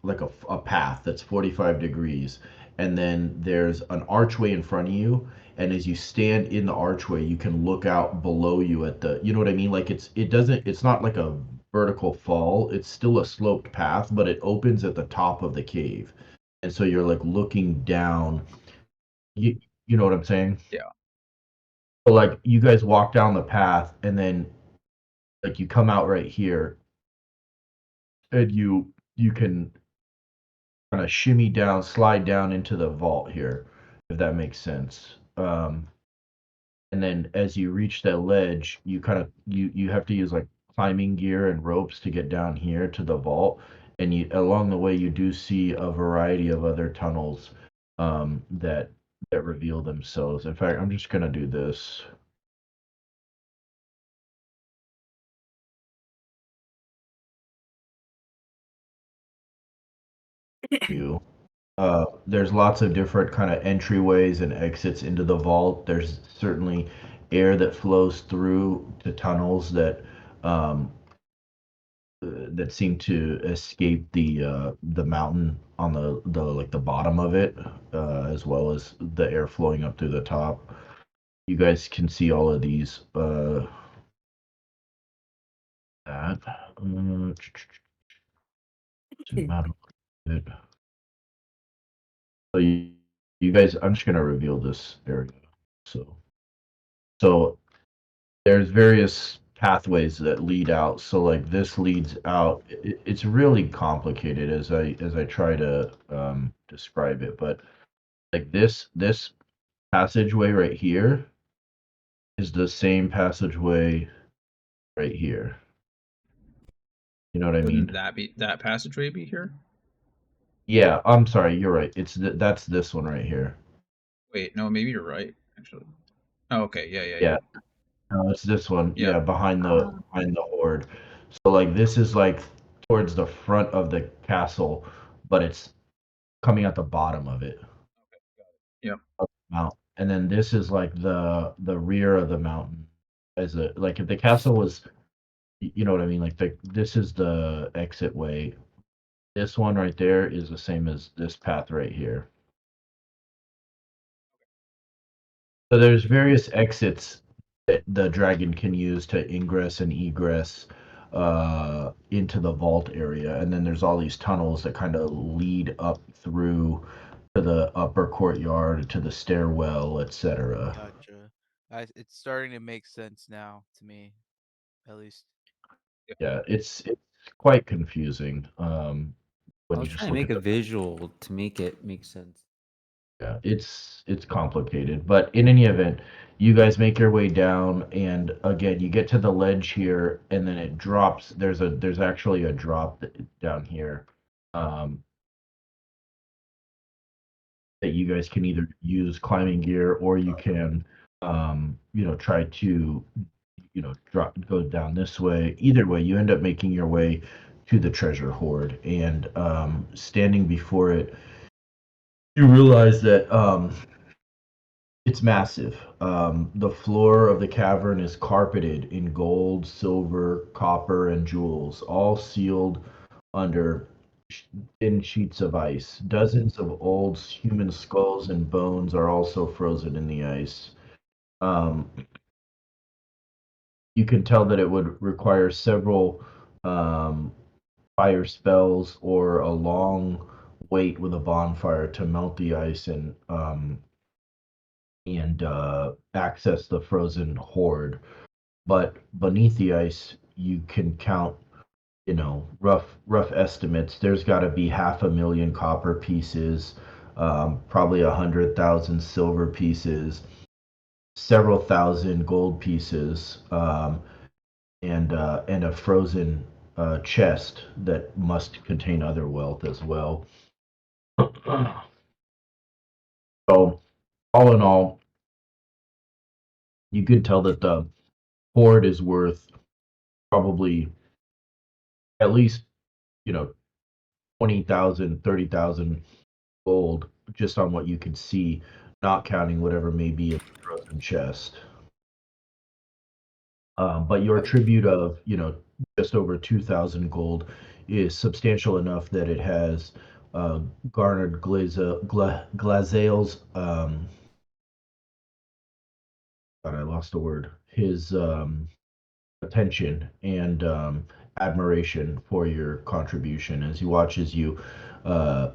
like a path that's 45 degrees, and then there's an archway in front of you, and as you stand in the archway, you can look out below you at the, you know what I mean? Like it's not like a vertical fall, it's still a sloped path, but it opens at the top of the cave. And so you're like looking down. You you know what I'm saying? Yeah. So like you guys walk down the path and then like you come out right here and you can kind of shimmy down, slide down into the vault here, if that makes sense. And then as you reach that ledge, you kind of you have to use like climbing gear and ropes to get down here to the vault. And you along the way you do see a variety of other tunnels that reveal themselves. In fact, I'm just gonna do this. You. There's lots of different kind of entryways and exits into the vault. There's certainly air that flows through to tunnels that seem to escape the mountain on the like the bottom of it, as well as the air flowing up through the top. You guys can see all of these. That. Zoom out a bit. So you guys, I'm just gonna reveal this area. So there's various pathways that lead out. So like this leads out. It's really complicated as I try to describe it, but like this passageway right here is the same passageway right here. You know what I Wouldn't mean? that passageway be here? Yeah, I'm sorry, you're right. That's this one right here. Wait, no, maybe you're right, actually. Oh, okay, yeah. Yeah. No, it's this one. Yep. Yeah, behind the Hoard. So like this is like towards the front of the castle, but it's coming at the bottom of it. Yep. Up the mount. And then this is like the rear of the mountain. As a like if the castle was, you know what I mean? Like this is the exit way. This one right there is the same as this path right here. So there's various exits that the dragon can use to ingress and egress into the vault area, and then there's all these tunnels that kind of lead up through to the upper courtyard, to the stairwell, etc. Gotcha. It's starting to make sense now to me, at least. Yeah, it's quite confusing I when you was just trying to look make at a the. visual to make it make sense. Yeah, it's complicated, but in any event, you guys make your way down, and again, you get to the ledge here, and then it drops. There's actually a drop down here, um, that you guys can either use climbing gear or you can, try to, go down this way. Either way, you end up making your way to the treasure hoard, and standing before it, you realize that it's massive. The floor of the cavern is carpeted in gold, silver, copper, and jewels, all sealed under thin sheets of ice. Dozens of old human skulls and bones are also frozen in the ice. Um, you can tell that it would require several um, fire spells or a long wait with a bonfire to melt the ice and access the frozen hoard. But beneath the ice, you can count, rough estimates. There's got to be 500,000 copper pieces, probably 100,000 silver pieces, several thousand gold pieces, and a frozen chest that must contain other wealth as well. So, all in all, you can tell that the hoard is worth probably at least, 20,000, 30,000 gold just on what you can see, not counting whatever may be in the frozen chest. But your tribute of, just over 2,000 gold is substantial enough that it has garnered Glazale's, God, I lost a word, his attention and admiration for your contribution as he watches you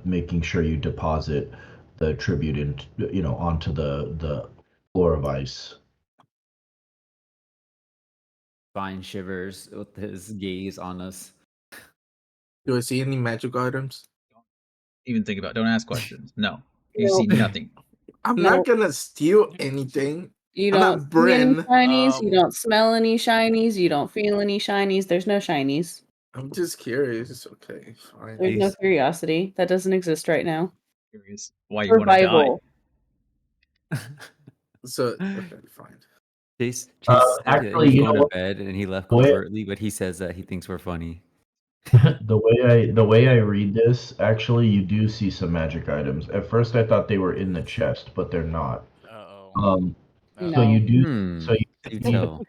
making sure you deposit the tribute onto the floor of ice. Vine shivers with his gaze on us. Do I see any magic items? Even think about it. Don't ask questions. No. You see nothing. I'm not gonna steal anything. You I'm don't not see any Bryn. shinies, you don't smell any shinies, you don't feel any shinies, there's no shinies. I'm just curious. Okay, fine. There's no curiosity. That doesn't exist right now. Curious why you want to die. Survival. So, okay, fine. Chase said Actually, he's you going know to what? bed and he left Wait. covertly, but he says that he thinks we're funny. The way I read this, actually, you do see some magic items. At first, I thought they were in the chest, but they're not. Uh-oh. So you do. Hmm. So You see, tell.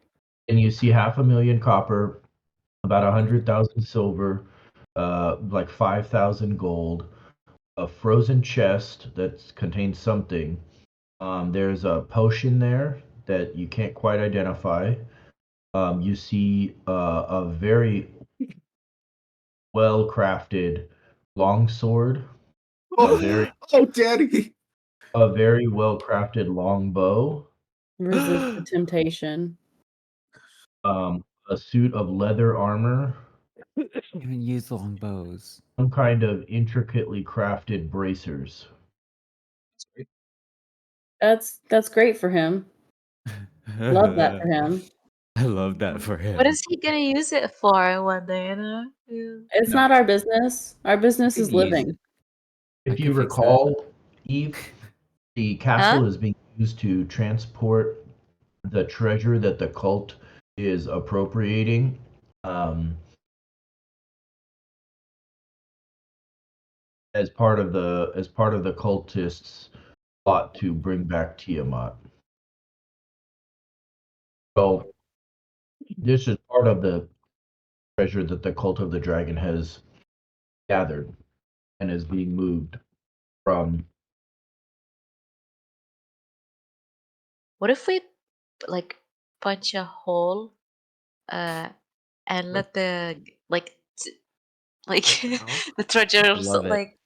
and you see 500,000 copper, about 100,000 silver, like 5,000 gold, a frozen chest that contains something. There's a potion there that you can't quite identify. You see a very well-crafted longsword, Daddy. a very well-crafted longbow, Resist the temptation. a suit of leather armor, Even use longbows. some kind of intricately crafted bracers. That's great for him. Love that for him. I love that for him. What is he gonna use it for, I wonder, you know? Yeah. It's not our business. Our business is living. If I you could fix that. recall, Eve, the castle is being used to transport the treasure that the cult is appropriating. As part of the cultists' plot to bring back Tiamat. So this is part of the treasure that the cult of the dragon has gathered and is being moved from. What if we like punch a hole and let the the treasures Love it. like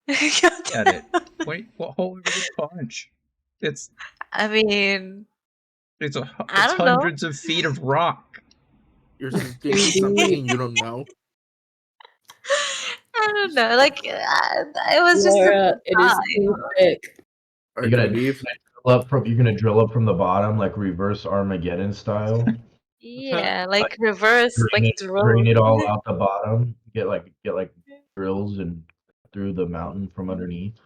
Get it. Wait, what hole are we gonna punch? It's I mean it's I don't know. hundreds of feet of rock. You're suggesting something and you don't know. I don't know. Like it was just a Laura, it is too thick. You're gonna drill up from the bottom like reverse Armageddon style. Yeah, like reverse, like drain it drill. all out the bottom. Get like drills and through the mountain from underneath.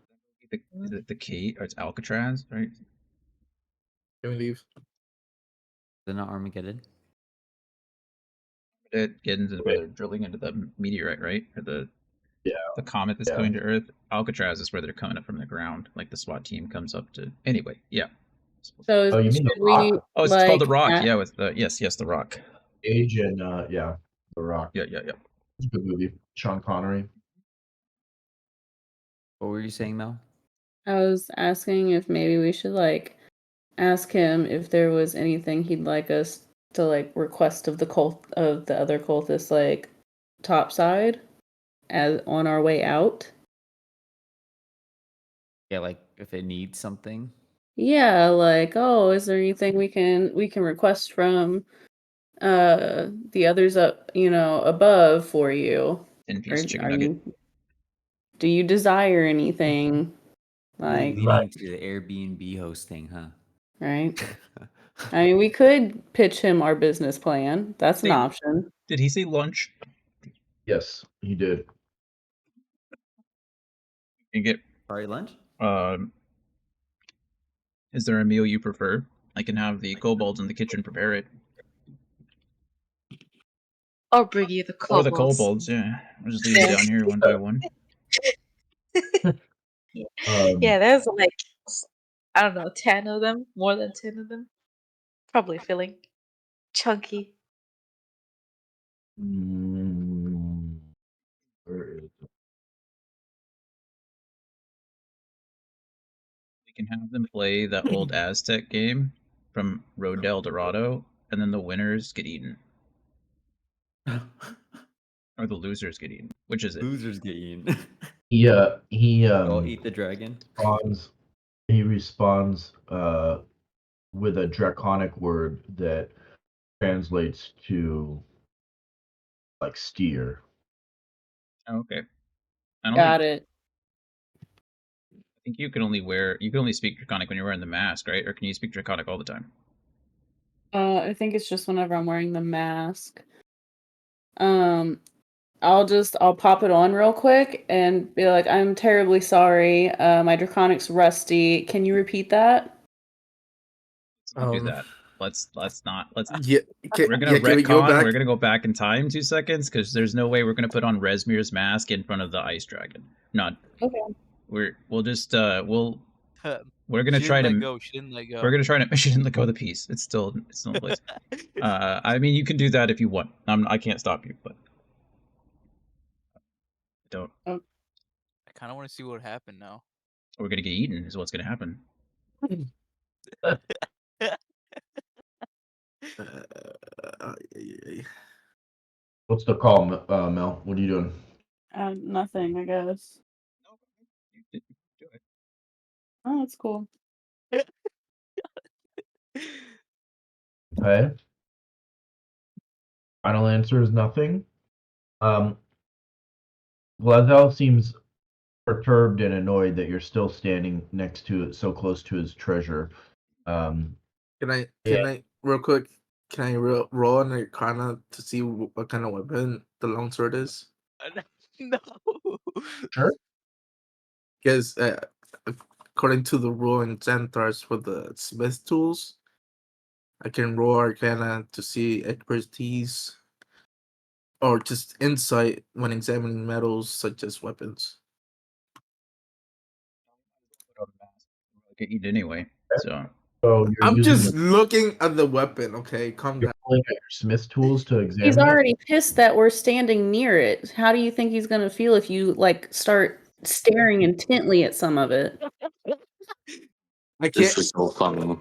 Is it the key or it's Alcatraz, right? Can we leave? They're not Armageddon. It get into where they're drilling into the meteorite, right? Or the comet that's going to Earth. Alcatraz is where they're coming up from the ground. Like the SWAT team comes up to. Anyway, yeah. So you mean should the we? rock? Oh, it's called the Rock. Yeah, with the yes, the Rock. Age and the Rock. Yeah. It's a good movie. Sean Connery. What were you saying, Mel? I was asking if maybe we should like ask him if there was anything he'd like us to like request of the other cultists, like topside as on our way out. Yeah, like if it needs something. Yeah, like, oh, is there anything we can request from the others up, above for you? 10-piece chicken Are nugget. do you desire anything? Like, Leading to the Airbnb hosting, huh? right? I mean, we could pitch him our business plan. That's an option. Did he say lunch? Yes, he did. You get Sorry, lunch? Is there a meal you prefer? I can have the kobolds in the kitchen prepare it. Or bring you the Or the kobolds. kobolds, yeah. I'll just leave them down here one by one. Yeah, there's like, I don't know, 10 of them, more than 10 of them. Probably feeling chunky. Where is it? We can have them play that old Aztec game from Road to El Dorado, and then the winners get eaten. Or the losers get eaten. Which is it? Losers get eaten. He Go eat the dragon. He responds with a draconic word that translates to like steer. Okay. I don't Got think, it. I think you can only speak Draconic when you're wearing the mask, right? Or can you speak Draconic all the time? I think it's just whenever I'm wearing the mask. I'll pop it on real quick and be like, I'm terribly sorry. My Draconic's rusty. Can you repeat that? Let's not do that. Let's Yeah, we're gonna can we go retcon. back? We're gonna go back in time 2 seconds because there's no way we're gonna put on Resmir's mask in front of the ice dragon. Not. Okay. We're gonna She try didn't let to. go. She didn't let go. We're gonna try to. She didn't let go of the piece. It's still in place. I mean, you can do that if you want. I can't stop you, but don't. I kind of want to see what happened now. We're gonna get eaten. Is what's gonna happen. What's the call, Mel? What are you doing? Nothing, I guess. Do it. Oh, that's cool. Okay. Final answer is nothing. Glazell seems perturbed and annoyed that you're still standing next to it, so close to his treasure. Can I real quick? Can I roll an Arcana to see what kind of weapon the longsword is? No. Sure. Because according to the rule in Xanthars for the smith tools, I can roll Arcana to see expertise or just insight when examining metals such as weapons. Get eaten anyway. So I'm just looking at the weapon. Okay, calm down. Pulling out your smith tools to examine. He's already pissed that we're standing near it. How do you think he's gonna feel if you like start staring intently at some of it? I can't. This is so funny.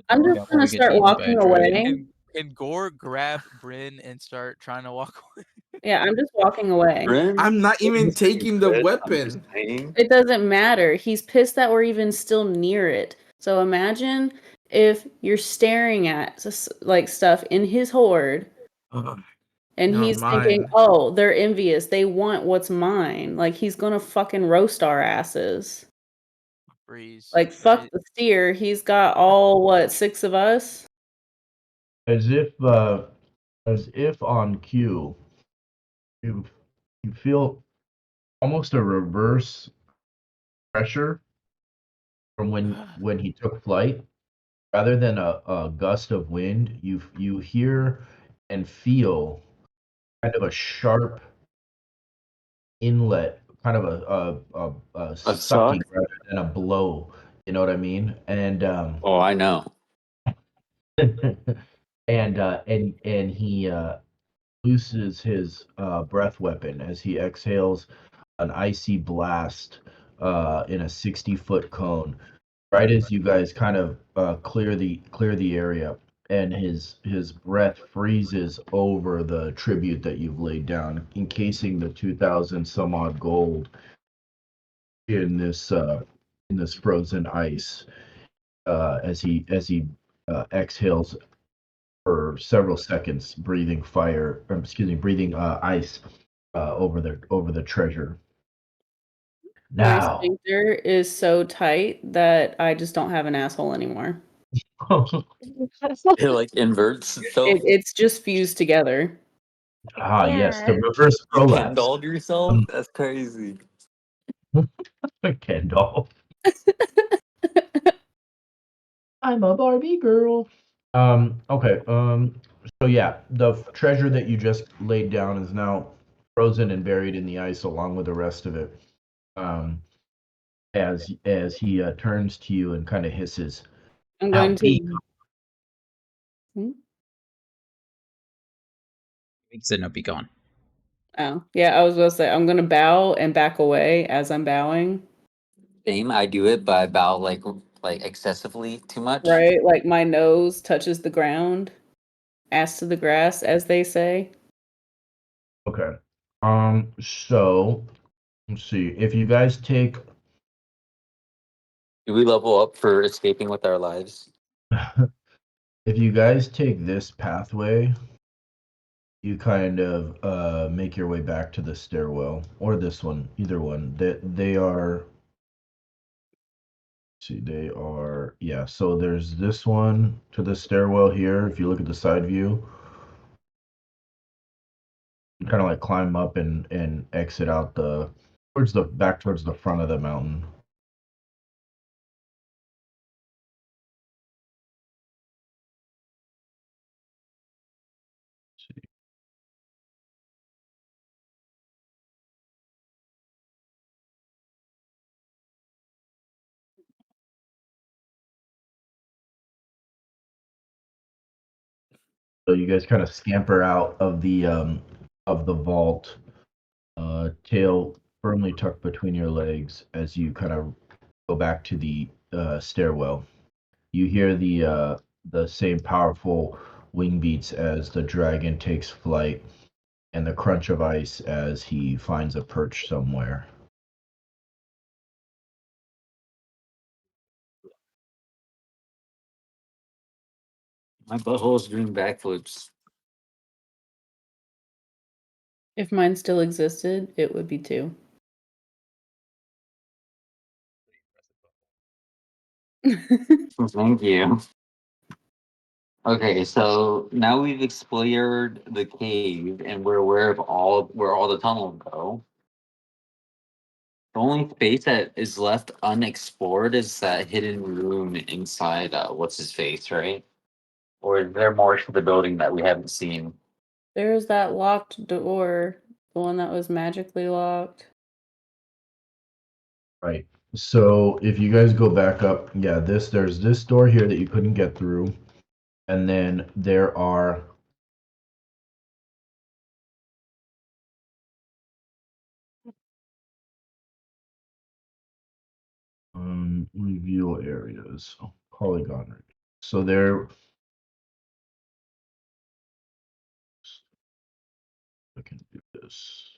I'm just gonna start walking away. Can Gore grab Bryn and start trying to walk away? Yeah, I'm just walking away. Bryn? I'm not even taking the weapon. It doesn't matter. He's pissed that we're even still near it. So imagine if you're staring at like stuff in his hoard, and No, he's thinking, mine. "Oh, they're envious. They want what's mine." Like he's gonna fucking roast our asses. Breeze. Like fuck the steer. He's got all 6 of us. As if on cue, you feel almost a reverse pressure from when he took flight. Rather than a gust of wind, you hear and feel kind of a sharp inlet, kind of a sucking rather than a blow. You know what I mean? And oh, I know. and he looses his breath weapon as he exhales an icy blast in a 60-foot cone. Right as you guys kind of clear the area, and his breath freezes over the tribute that you've laid down, encasing the 2,000 some odd gold in this frozen ice. As he exhales for several seconds, breathing ice over the treasure. My Now, sphincter is so tight that I just don't have an asshole anymore. It like inverts itself. It's just fused together. Yes, the Yeah. reverse You prolapse. Kendalled yourself? That's crazy. Ken doll. I'm a Barbie girl. Okay. So yeah, the treasure that you just laid down is now frozen and buried in the ice along with the rest of it. Um, as he turns to you and kind of hisses, I'm "Now going be." to. Hmm? He said, "No, be gone." Oh, yeah, I was gonna say I'm gonna bow and back away as I'm bowing. Same, I do it, but I bow like excessively too much. Right? Like my nose touches the ground, ass to the grass, as they say. Okay. So let's see. If you guys take, Do we level up for escaping with our lives? if you guys take this pathway, you kind of make your way back to the stairwell or this one, either one. They are. See, they are, yeah. So there's this one to the stairwell here. If you look at the side view, you kind of like climb up and exit out the towards the back towards the front of the mountain. So you guys kind of scamper out of the vault, tail firmly tucked between your legs as you kind of go back to the stairwell. You hear the same powerful wing beats as the dragon takes flight, and the crunch of ice as he finds a perch somewhere. My butthole's doing backflips. If mine still existed, it would be 2. Thank you. Okay, so now we've explored the cave and we're aware of where all the tunnels go. The only space that is left unexplored is that hidden room inside what's his face, right? Or is there more to the building that we haven't seen? There's that locked door, the one that was magically locked. Right. So if you guys go back up, yeah, there's this door here that you couldn't get through, and then there are review areas, polygon. So there, I can do this.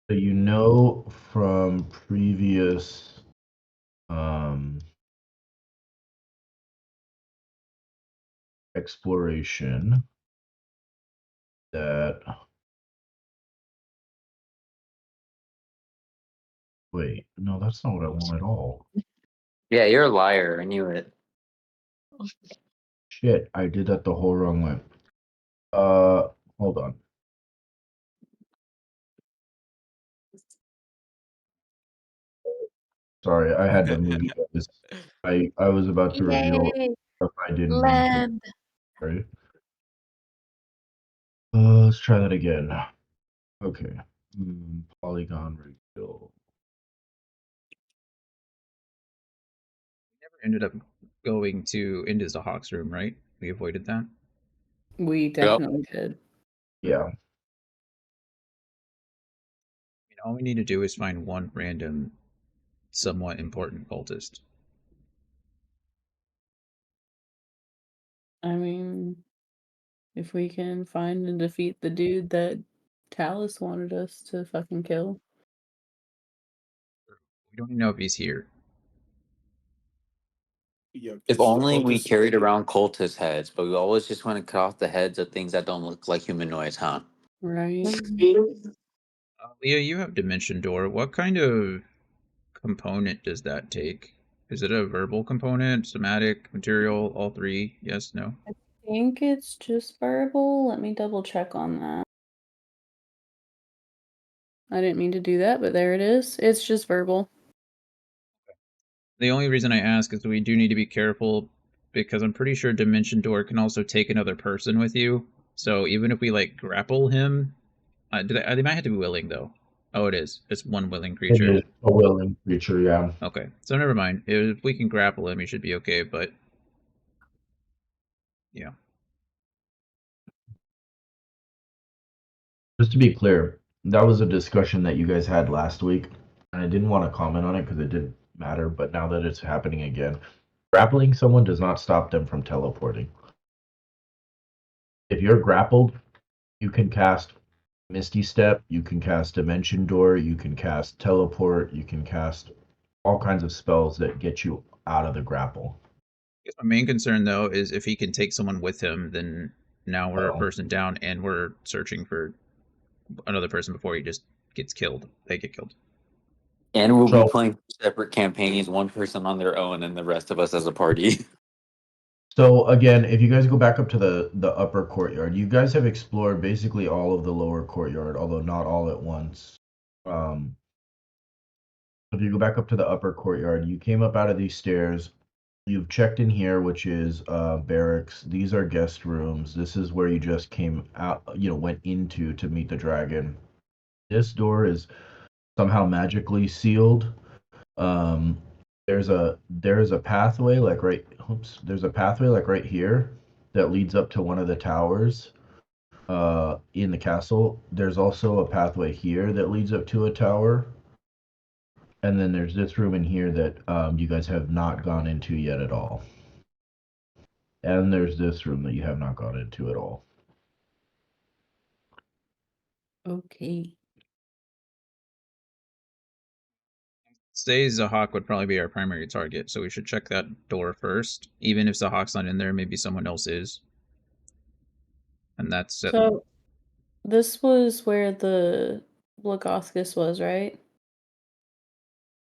So you know from previous exploration that wait, no, that's not what I want at all. Yeah, you're a liar. I knew it. Shit, I did that the whole wrong way. Hold on. Sorry, I had to move you guys. I was about to reveal Yay! stuff I didn't mean to. Land. Sorry. Let's try that again. Okay. Polygon reveal. Never ended up going into the Hawk's room, right? We avoided that. We definitely did. Yeah. I mean, all we need to do is find one random, somewhat important cultist. I mean, if we can find and defeat the dude that Talus wanted us to fucking kill. We don't even know if he's here. If only we carried around cultist heads, but we always just want to cut off the heads of things that don't look like humanoids, huh? Right? Leah, you have Dimension Door. What kind of component does that take? Is it a verbal component, somatic, material, all three? Yes, no? I think it's just verbal. Let me double check on that. I didn't mean to do that, but there it is. It's just verbal. The only reason I ask is we do need to be careful because I'm pretty sure Dimension Door can also take another person with you. So even if we like grapple him, they might have to be willing though. Oh, it is. It's one willing It creature. is a willing creature, yeah. Okay, so never mind. If we can grapple him, he should be okay. But yeah. Just to be clear, that was a discussion that you guys had last week, and I didn't want to comment on it because it didn't matter. But now that it's happening again, grappling someone does not stop them from teleporting. If you're grappled, you can cast Misty Step, you can cast Dimension Door, you can cast Teleport, you can cast all kinds of spells that get you out of the grapple. My main concern though is if he can take someone with him, then now we're a Oh. person down and we're searching for another person before he just gets killed. They get killed. And we'll So- be playing separate campaigns, one person on their own and the rest of us as a party. So again, if you guys go back up to the upper courtyard, you guys have explored basically all of the lower courtyard, although not all at once. If you go back up to the upper courtyard, you came up out of these stairs. You've checked in here, which is barracks. These are guest rooms. This is where you just came out, went into to meet the dragon. This door is somehow magically sealed. There's a pathway like there's a pathway like right here that leads up to one of the towers in the castle. There's also a pathway here that leads up to a tower. And then there's this room in here that you guys have not gone into yet at all. And there's this room that you have not gone into at all. Okay. Say Zahak would probably be our primary target, so we should check that door first. Even if Zahak's not in there, maybe someone else is. And that's it. So this was where the Blagoscus was, right?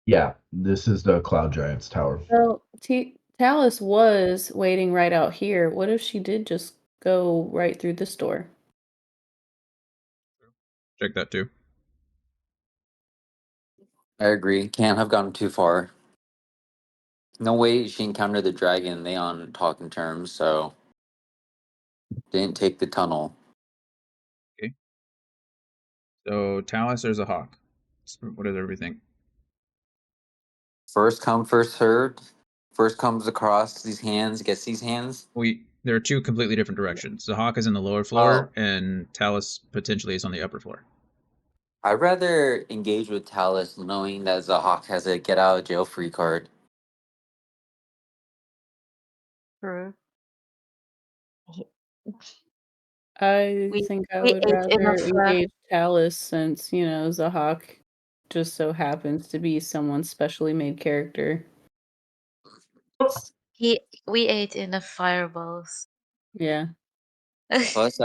Yeah, this is the Cloud Giant's tower. So Talus was waiting right out here. What if she did just go right through this door? Check that too. I agree. Can't have gone too far. No way she encountered the dragon. They on talking terms, so didn't take the tunnel. Okay. So Talus or Zahak? What does everybody think? First come, first served. First comes across these hands, gets these hands. There are two completely different directions. Zahak is in the lower floor, and Talus potentially is on the upper floor. I'd rather engage with Talus knowing that Zahak has a get out of jail free card. True. I We- think I we would ate rather enough, engage Talus since, Zahak just so happens to be someone's specially made character. We ate enough fireballs. Yeah. Plus,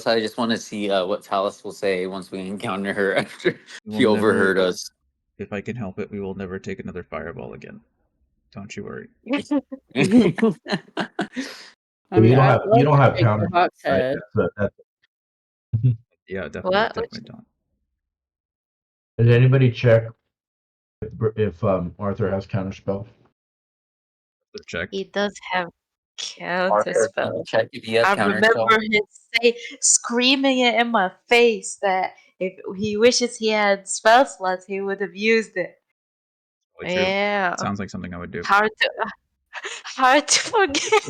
I just want to see what Talus will say once we encounter her after We she will never- overheard us. If I can help it, we will never take another fireball again. Don't you worry. I You mean, don't I'd have love you don't to have take counter. Zahak's Right? head. Yeah, definitely, What? definitely don't. Did anybody check if Arthur has counterspell? Check. He does have counter spell. Check if he has I counter remember him screaming it in my face that if he wishes he had spell slots, he would have used it. Probably true. Yeah. Sounds like something I would do. Hard to forget.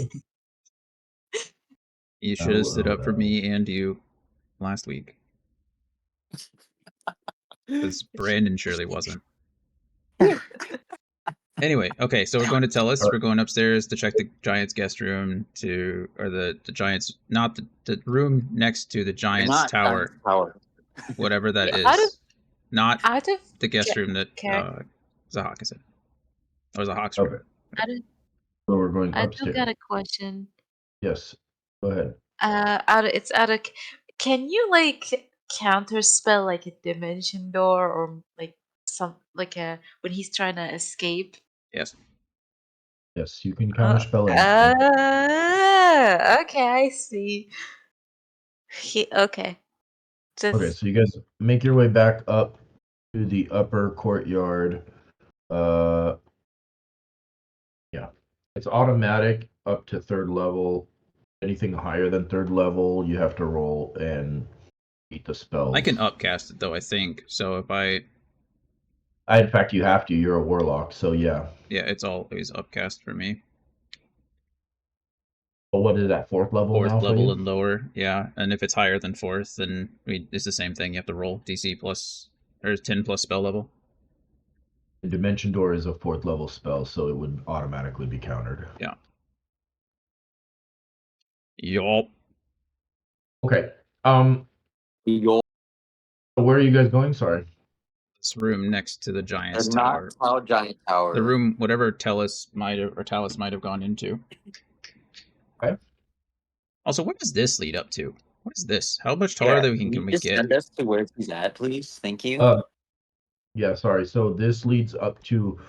You should have stood up for me and you last week. Because Brandon surely wasn't. Anyway, okay, so we're going to Tellus. We're going upstairs to check the Giants guest room or the Giants, not the room next to the Giants tower. Whatever that is. Not the guest room that Zahak is in. Or Zahak's room. Okay. So we're going I upstairs. do got a question. Yes. Go ahead. Can you counter spell like a dimension door or like a when he's trying to escape? Yes. Yes, you can counterspell anything. Okay, I see. Okay. Okay, Just so you guys make your way back up to the upper courtyard. Yeah, it's automatic up to 3rd level. Anything higher than 3rd level, you have to roll and beat the spells. I can upcast it though, I think. So if in fact, you have to. You're a warlock, so yeah. Yeah, it's always upcast for me. But what is that, 4th level 4th now for level you? and lower, yeah. And if it's higher than 4th, then it's the same thing. You have to roll DC plus or 10 plus spell level. The Dimension Door is a 4th level spell, so it would automatically be countered. Yeah. Yup. Okay. Yup. Where are you guys going? Sorry. This room next to the giant's The tower. not giant tower. The room, whatever Talus might have gone into. Okay. Also, what does this lead up to? What is this? How much taller that can we just get? send us to where he's at, please? Thank you. Yeah, sorry. So this leads up to,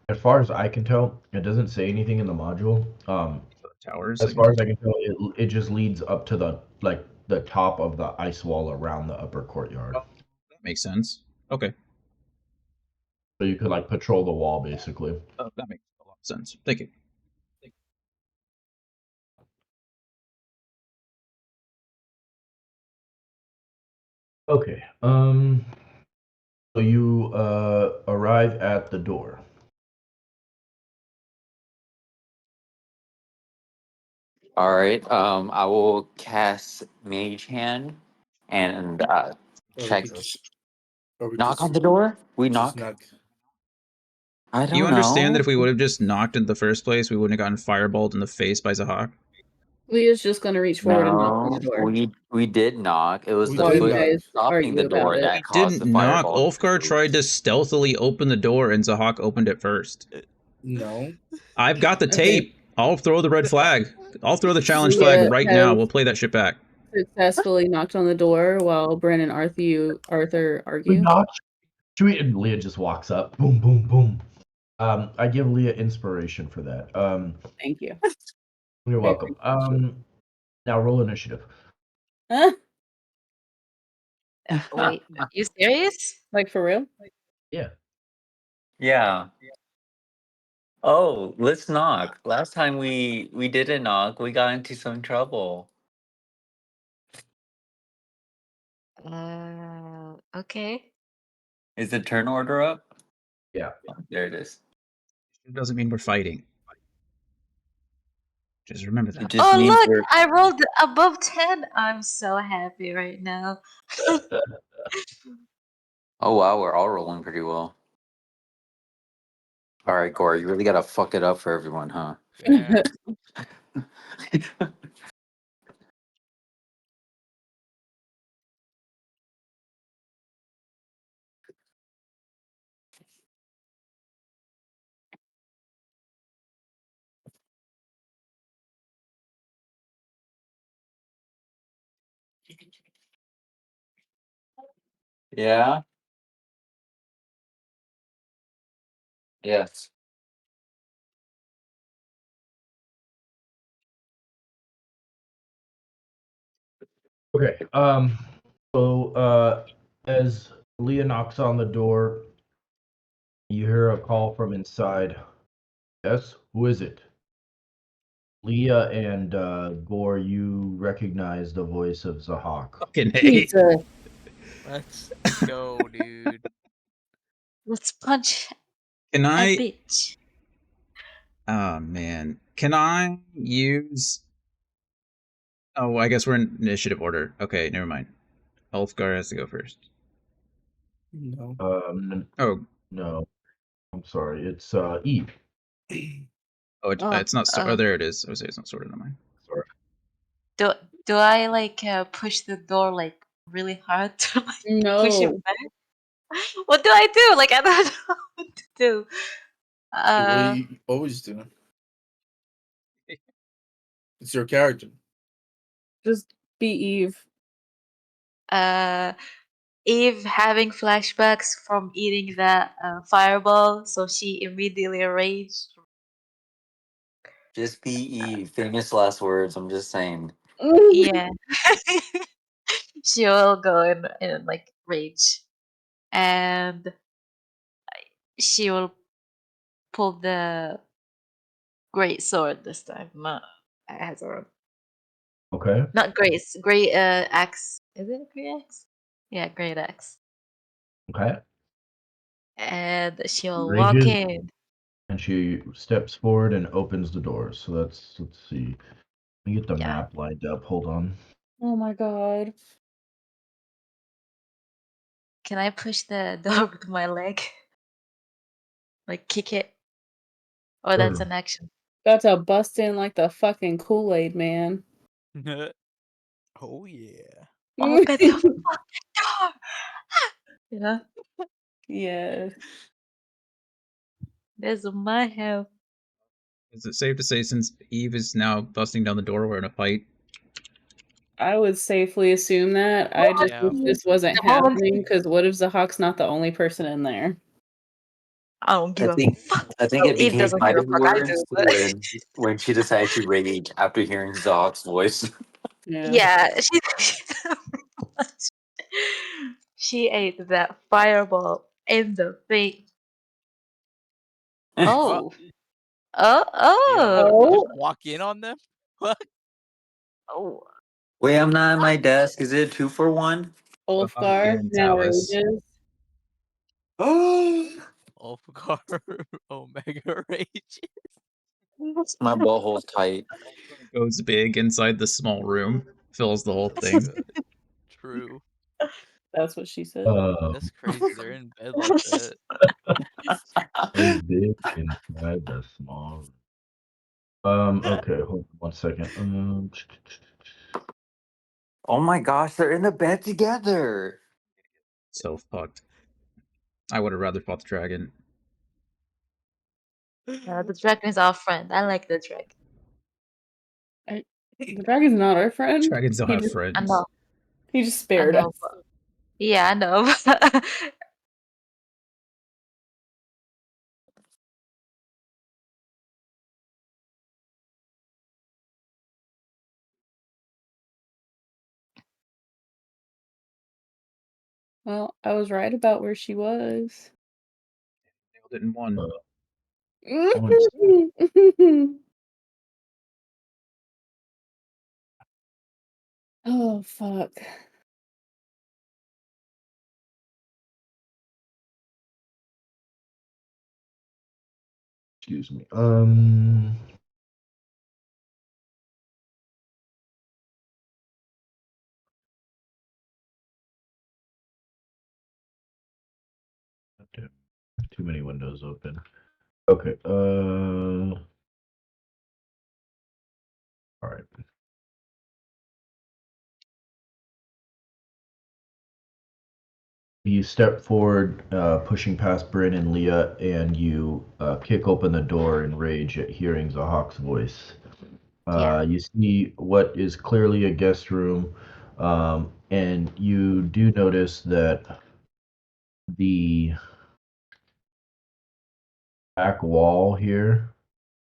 as far as I can tell, it doesn't say anything in the module. Towers. As far as I can tell, it just leads up to the top of the ice wall around the upper courtyard. Oh, that makes sense. Okay. So you could like patrol the wall basically. Oh, that makes a lot of sense. Thank you. Okay. So you arrive at the door. All right. I will cast Mage Hand and check. Knock on the door. We knock. I Do you don't understand that know. if we would have just knocked in the first place, we wouldn't have gotten fireballed in the face by Zahak? We was just gonna reach forward and knock on the No, door. we did knock. It was We the While did you foot knock. guys stopping the argue about door it. that caused Didn't the knock. fireball. Ulfgar tried to stealthily open the door, and Zahak opened it first. No. I've got the Okay. tape. I'll throw the red flag. I'll throw the challenge Leah flag right now. has We'll play that shit back. successfully knocked on the door while Bren and Arthur argue. Knock. And Leah just walks up. Boom, boom, boom. I give Leah inspiration for that. Thank you. You're I welcome. appreciate it. Now roll initiative. Huh? wait, you serious? Like for real? Yeah. Yeah. Oh, let's knock. Last time we didn't knock, we got into some trouble. Okay. Is the turn order up? Yeah. Oh, there it is. It doesn't mean we're fighting. Just remember that. It just Oh means look, we're. I rolled above 10. I'm so happy right now. Oh wow, we're all rolling pretty well. All right, Gore, you really gotta fuck it up for everyone, huh? Yeah. Yeah. Yes. Okay. So as Leah knocks on the door, you hear a call from inside. Yes, who is it? Leah and Gore, you recognize the voice of Zahak. Fucking hate. Pizza. Let's go, dude. Let's punch Can a I? bitch. Oh man. Can I use? Oh, I guess we're in initiative order. Okay, never mind. Ulfgar has to go first. No. Oh, No. I'm sorry. It's Eve. oh, it's not. Oh, there it is. I would say it's not sorted on mine. Sorry. Do I like push the door like really hard to like push it No. back? What do I do? Like I don't know what to do. The way you always do. It's your character. Just be Eve. Eve having flashbacks from eating that fireball, so she immediately raged. Just be Eve. Famous last words. I'm just saying. Yeah. She will go in like rage. And she will pull the great sword this time. Not as a Okay. not great axe. Is it a great axe? Yeah, great axe. Okay. And she'll walk Rages, in. and she steps forward and opens the door. So let's see. Let me get the Yeah. map lined up. Hold on. Oh my god. Can I push the door with my leg? Like kick it? Or that's Sure. an action. Got to bust in like the fucking Kool-Aid man. Oh yeah. Open the fucking door! You know? Yes. There's my help. Is it safe to say, since Eve is now busting down the door, we're in a fight? I would safely assume that. I just Yeah. wish this wasn't The moment happening, because what if Zahak's not the only person in there? I don't give a fuck. I think Well, it Eve became doesn't give a fighting fuck. I do, words but when she decided to rage after hearing Zog's voice. Yeah. yeah, she ate that fireball in the face. Oh. Oh, Yeah. oh. Just Oh, walk in on them. What? Oh. Wait, I'm not at my desk. Is it 2-for-1? Zahak Ulfgar and now Talus. rages. Oh, Ulfgar Omega Rage. my butthole's tight. Goes big inside the small room, fills the whole thing. True. That's what she said. That's crazy. They're in bed like that. Is big inside the small. Okay, hold on 1 second. Oh my gosh, they're in the bed together. So fucked. I would have rather fought the dragon. The dragon is our friend. I like the dragon. The dragon's not our friend. Dragons don't He have just I friends. know. he just I spared know. us. But, yeah, I know. Well, I was right about where she was. Nailed it in one. Oh fuck. Excuse me. Too many windows open. Okay. All right. You step forward, pushing past Bryn and Leah, and you kick open the door in rage at hearing Zahak's voice. Yeah. You see what is clearly a guest room, and you do notice that the back wall here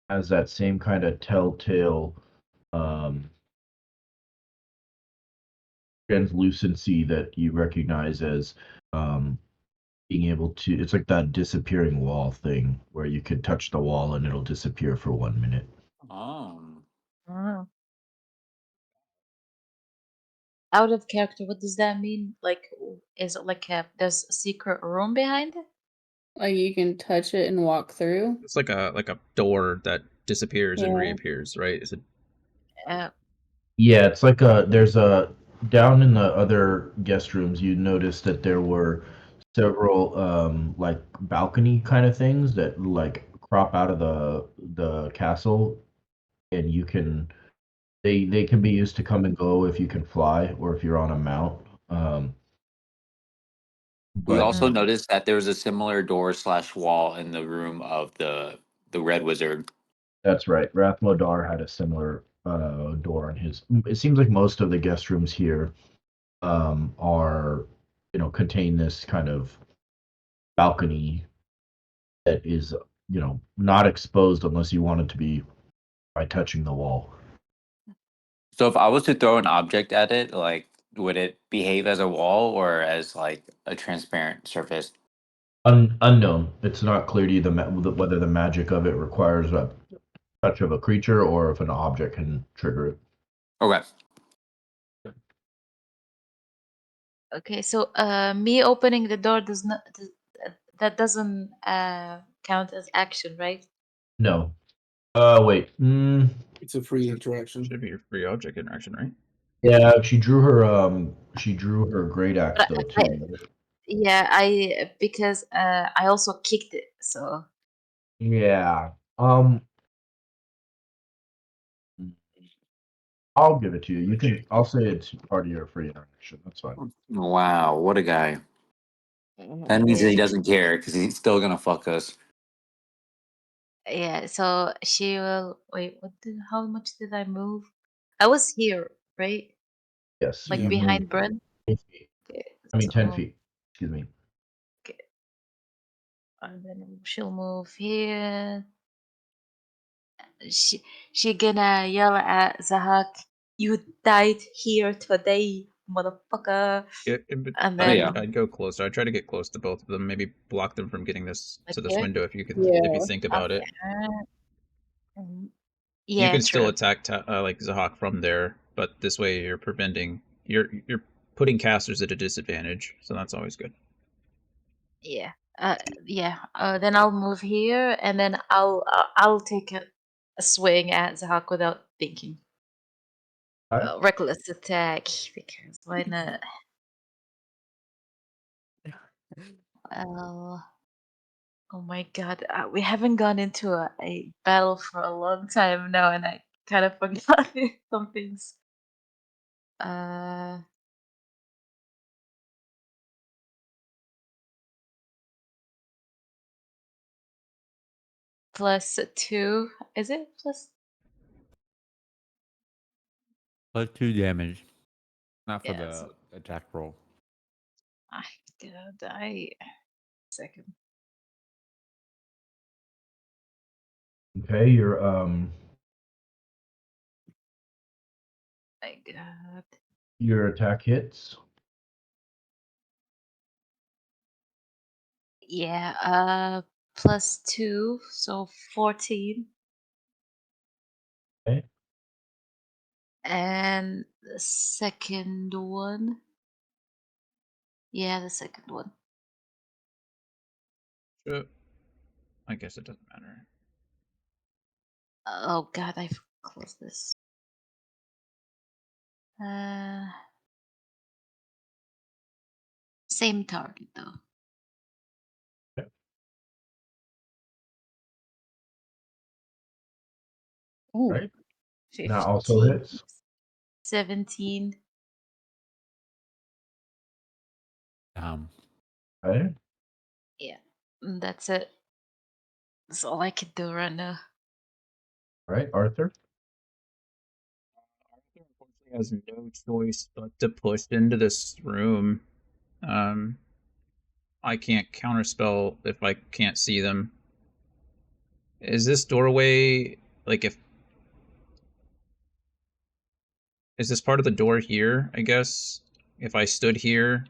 has that same kind of telltale translucency that you recognize as being able to. It's like that disappearing wall thing where you could touch the wall and it'll disappear for 1 minute. Oh. Oh. Out of character, what does that mean? Like, is it like there's a secret room behind it? Like you can touch it and walk through. It's like a door that disappears and Yeah. reappears, right? Is it? Yeah, it's like there's a down in the other guest rooms. You noticed that there were several like balcony kind of things that like crop out of the castle, and you can they can be used to come and go if you can fly or if you're on a mount. We But also noticed that there was a similar door/wall in the room of the Red Wizard. that's right. Rathmodar had a similar door on his. It seems like most of the guest rooms here are, contain this kind of balcony that is, not exposed unless you want it to be by touching the wall. So if I was to throw an object at it, like, would it behave as a wall or as like a transparent surface? Unknown. It's not clear to you whether the magic of it requires a touch of a creature or if an object can trigger it. Okay. Okay, so me opening the door that doesn't count as action, right? No. Wait. It's a free interaction. Should be your free object interaction, right? Yeah, she drew her great axe But though I, too. yeah, because I also kicked it, so Yeah. I'll give it to you. I'll say it's part of your free interaction. That's fine. Wow, what a guy. That means that he doesn't care because he's still gonna fuck us. yeah. So she will wait. How much did I move? I was here, right? Yes. Like You behind moved Brent. 8 feet. Okay, I mean 10 so feet. Excuse me. okay, and then she'll move here. She gonna yell at Zahak, "You died here today, motherfucker!" And Oh yeah. then I'd go closer. I'd try to get close to both of them. Maybe block them from getting this like to this here. window if you Yeah. think about Okay. it. You Yeah, can still true. attack like Zahak from there, but this way you're you're putting casters at a disadvantage, so that's always good. Yeah. Yeah. Then I'll move here, and then I'll take a swing at Zahak without thinking. Alright. Reckless attack because why not? Well, oh my god, we haven't gone into a battle for a long time now, and I kind of forgot some things. Uh, +2, is it plus? +2 damage. Not for Yes. the attack roll. I gotta die. Second. Okay, My god. your attack hits. Yeah, +2, so 14. Okay. And the second one. Yeah, the second one. Sure. I guess it doesn't matter. Oh god, I've closed this. Same target though. Okay. Ooh. Right. That also 15, hits. 17. Okay. Yeah, that's it. That's all I can do right now. All right, Arthur. Arthur unfortunately has no choice but to push into this room. I can't counterspell if I can't see them. Is this doorway like if is this part of the door here, I guess? If I stood here,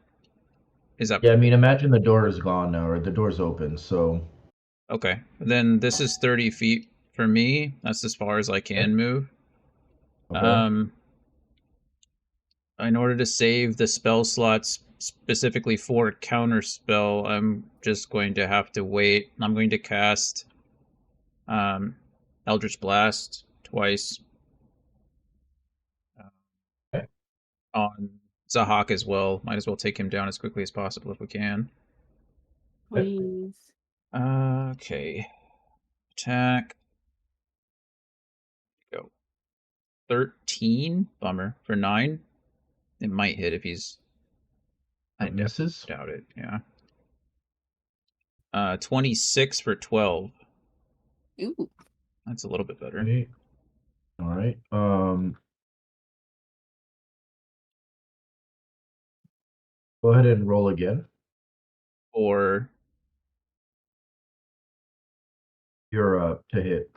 is that Yeah, I mean, imagine the door is gone now, or the door's open. So okay? Then this is 30 feet for me. That's as far as I can move. okay. In order to save the spell slots specifically for counterspell, I'm just going to have to wait. I'm going to cast Eldritch Blast twice Okay. on Zahak as well. Might as well take him down as quickly as possible if we can. Please. Okay. Attack. Go. 13. Bummer. For 9. It might hit if he's. I misses. doubt it. Yeah. 26 for 12. Ooh. That's a little bit better. Okay. All right. Go ahead and roll again. Or You're to hit.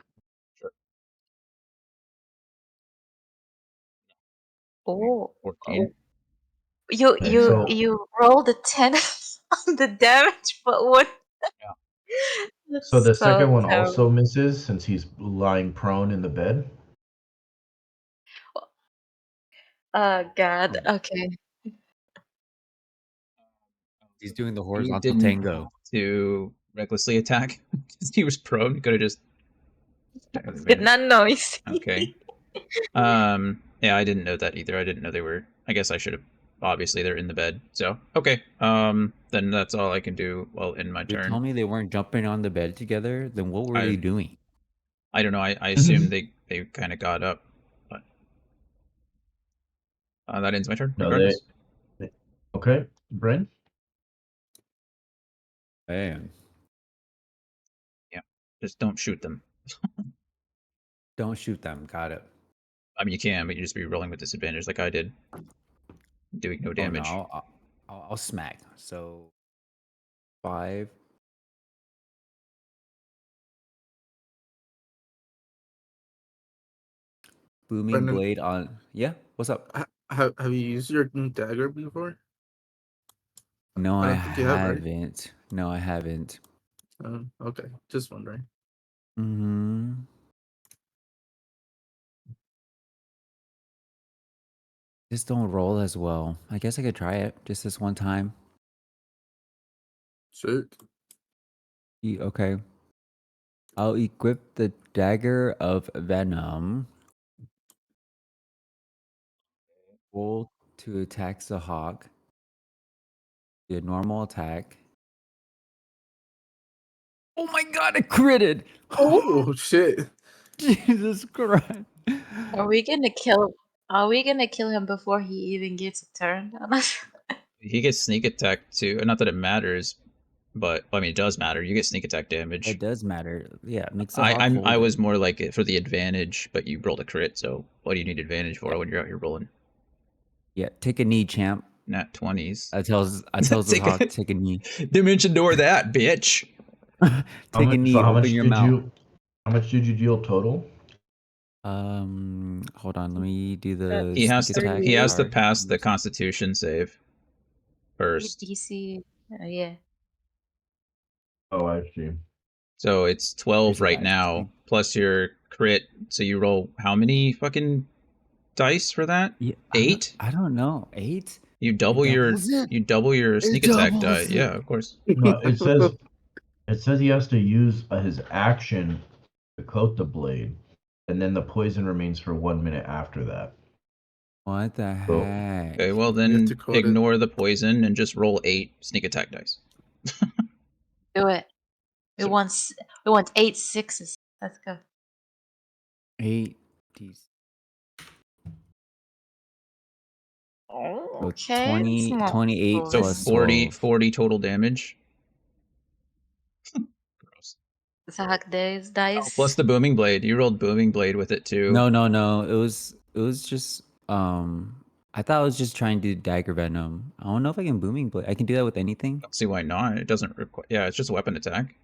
Oh, 14. you Okay, you so you rolled a 10 on the damage, but what? Yeah. That's the so second one terrible. also misses since he's lying prone in the bed. Oh God. Oh, Okay. he's doing the He horizontal didn't tango. have to recklessly attack because he was prone. He could have just attacked with Did advantage. not noise. Okay. Yeah, I didn't know that either. I didn't know they were. I guess I should have. Obviously, they're in the bed. So okay. Then that's all I can do. Well, in my You turn. told me they weren't jumping on the bed together. Then what were they doing? I don't know. I assumed they kind of got up, but that ends my turn. No, Regardless. Okay, Bryn. Man, Yeah. Just don't shoot them. don't shoot them. Got it. I mean, you can, but you just be rolling with disadvantage, like I did, doing no Oh damage. no, I'll smack. So 5. Booming Brendan, blade on. Yeah, what's up? have you used your dagger before? No, I I don't think you have, right? haven't. No, I haven't. Okay, just wondering. Hmm. Just don't roll as well. I guess I could try it just this one time. Sick. Okay. I'll equip the dagger of venom. Roll to attack the hawk. Be a normal attack. Oh my god, I critted! Oh shit! Jesus Christ. Are we gonna kill? Are we gonna kill him before he even gets a turn on us? He gets sneak attack too. Not that it matters, but I mean it does matter. You get sneak attack damage. It does matter. Yeah, it makes the hawk I hold was it. more like it for the advantage, but you rolled a crit, so what do you need advantage for when you're out here rolling? Yeah, take a knee, champ. Nat 20s. I tells the hawk, take a knee. Dimension door that, bitch. Take a knee, open your mouth. How much did you deal total? Hold on, let me do the He has sneak attack. to Sorry. pass the Constitution save first. DC. Yeah. Oh, I see. So it's 12 right now, plus your crit. So you roll how many fucking dice for that? Yeah, 8? I don't know. 8? You double your sneak attack die. Yeah, of course. No, it says he has to use his action to coat the blade, and then the poison remains for 1 minute after that. What the So, heck? Okay, well then ignore the poison and just roll 8 sneak attack dice. Do it. We want 8 6s. Let's go. 8 Oh, So okay. 20, 28 So plus 40 12. total damage. Gross. Zach days Oh, dice. plus the booming blade. You rolled booming blade with it too. No. It was just I thought I was just trying to do dagger venom. I don't know if I can booming blade. I can do that with anything. Don't see why not. It doesn't require. Yeah, it's just a weapon attack.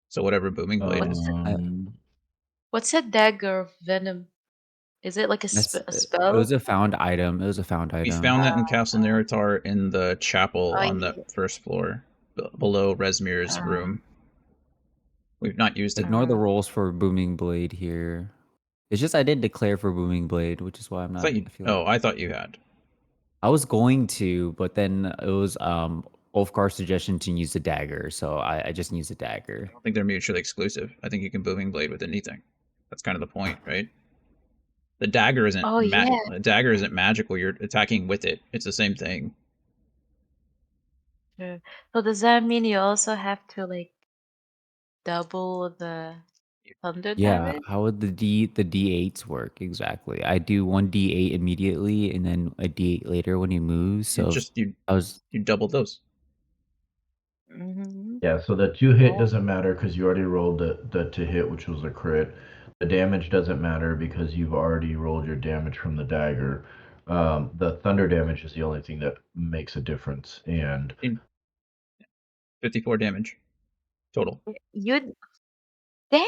So whatever booming blade is. What's a dagger of venom? Is it like a It spell? was a found item. We found that in Castle Neritar in the chapel on the first floor, below Resmir's room. We've not used it. Ignore the rolls for booming blade here. It's just I didn't declare for booming blade, which is why I'm not. I thought you had. I was going to, but then it was Ulfgar's suggestion to use the dagger, so I just used the dagger. I don't think they're mutually exclusive. I think you can booming blade with anything. That's kind of the point, right? The dagger isn't. The dagger isn't magical. You're attacking with it. It's the same thing. Sure. So does that mean you also have to like double the thunder damage? How would the D8s work exactly? I do 1 D8 immediately, and then a D8 later when he moves. So you double those. Yeah, so the 2 hit doesn't matter because you already rolled the to hit, which was a crit. The damage doesn't matter because you've already rolled your damage from the dagger. The thunder damage is the only thing that makes a difference, and 54 damage total. You damn.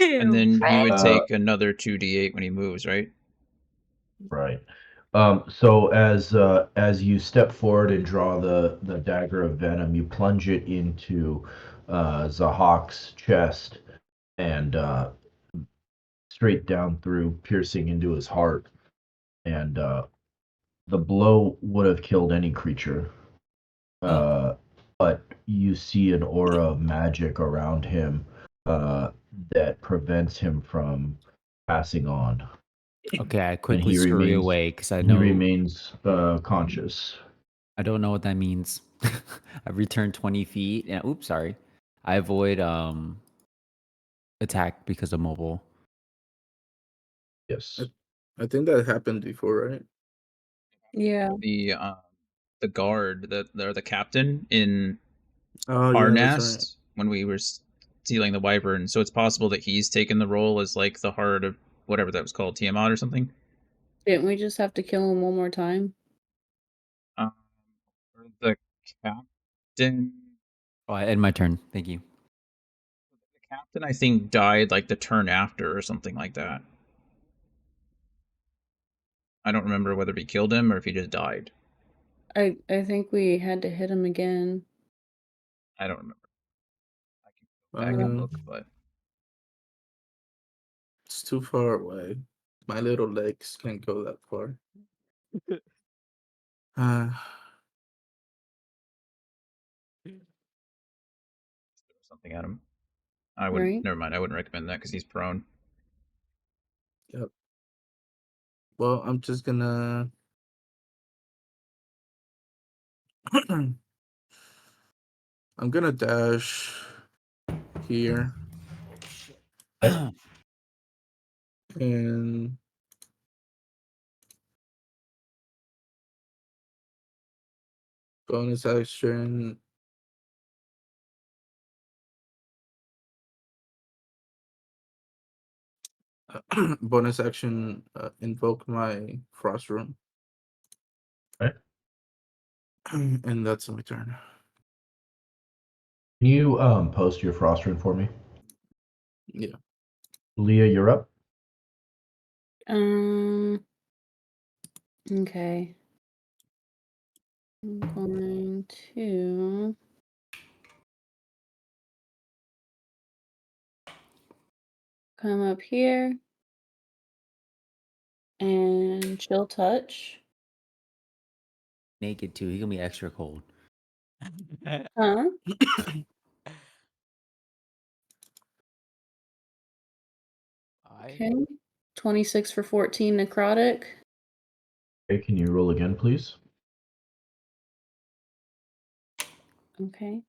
And then he would Fred. take another 2d8 when he moves, right? right. So as you step forward and draw the dagger of venom, you plunge it into Zahak's chest and straight down through, piercing into his heart. And the blow would have killed any creature. But you see an aura of magic around him that prevents him from passing on. Okay, I And quickly he scurry remains away because I he know remains conscious. I don't know what that means. I return 20 feet and oops, sorry. I avoid attack because of mobile. Yes. I think that happened before, right? Yeah. The guard, the captain in Oh our yeah, that's right. nest when we were stealing the wyvern. So it's possible that he's taken the role as like the heart of whatever that was called, Tiamat or something. Didn't we just have to kill him one more time? Or the captain. Oh, I end my turn. Thank you. The captain, I think, died like the turn after or something like that. I don't remember whether he killed him or if he just died. I think we had to hit him again. I don't remember. I can go back and look, but it's too far away. My little legs can't go that far. something at him. I wouldn't. Right? Never mind. I wouldn't recommend that because he's prone. Yep. Well, I'm just gonna. I'm gonna dash here and bonus action. Bonus action. Invoke my frost room. Okay. And that's my turn. Can you post your frost rune for me? Yeah. Leah, you're up. Okay. I'm going to come up here and chill touch. Naked too. He gonna be extra cold. Huh? Okay. 26 for 14 necrotic. Okay, can you roll again, please? Okay.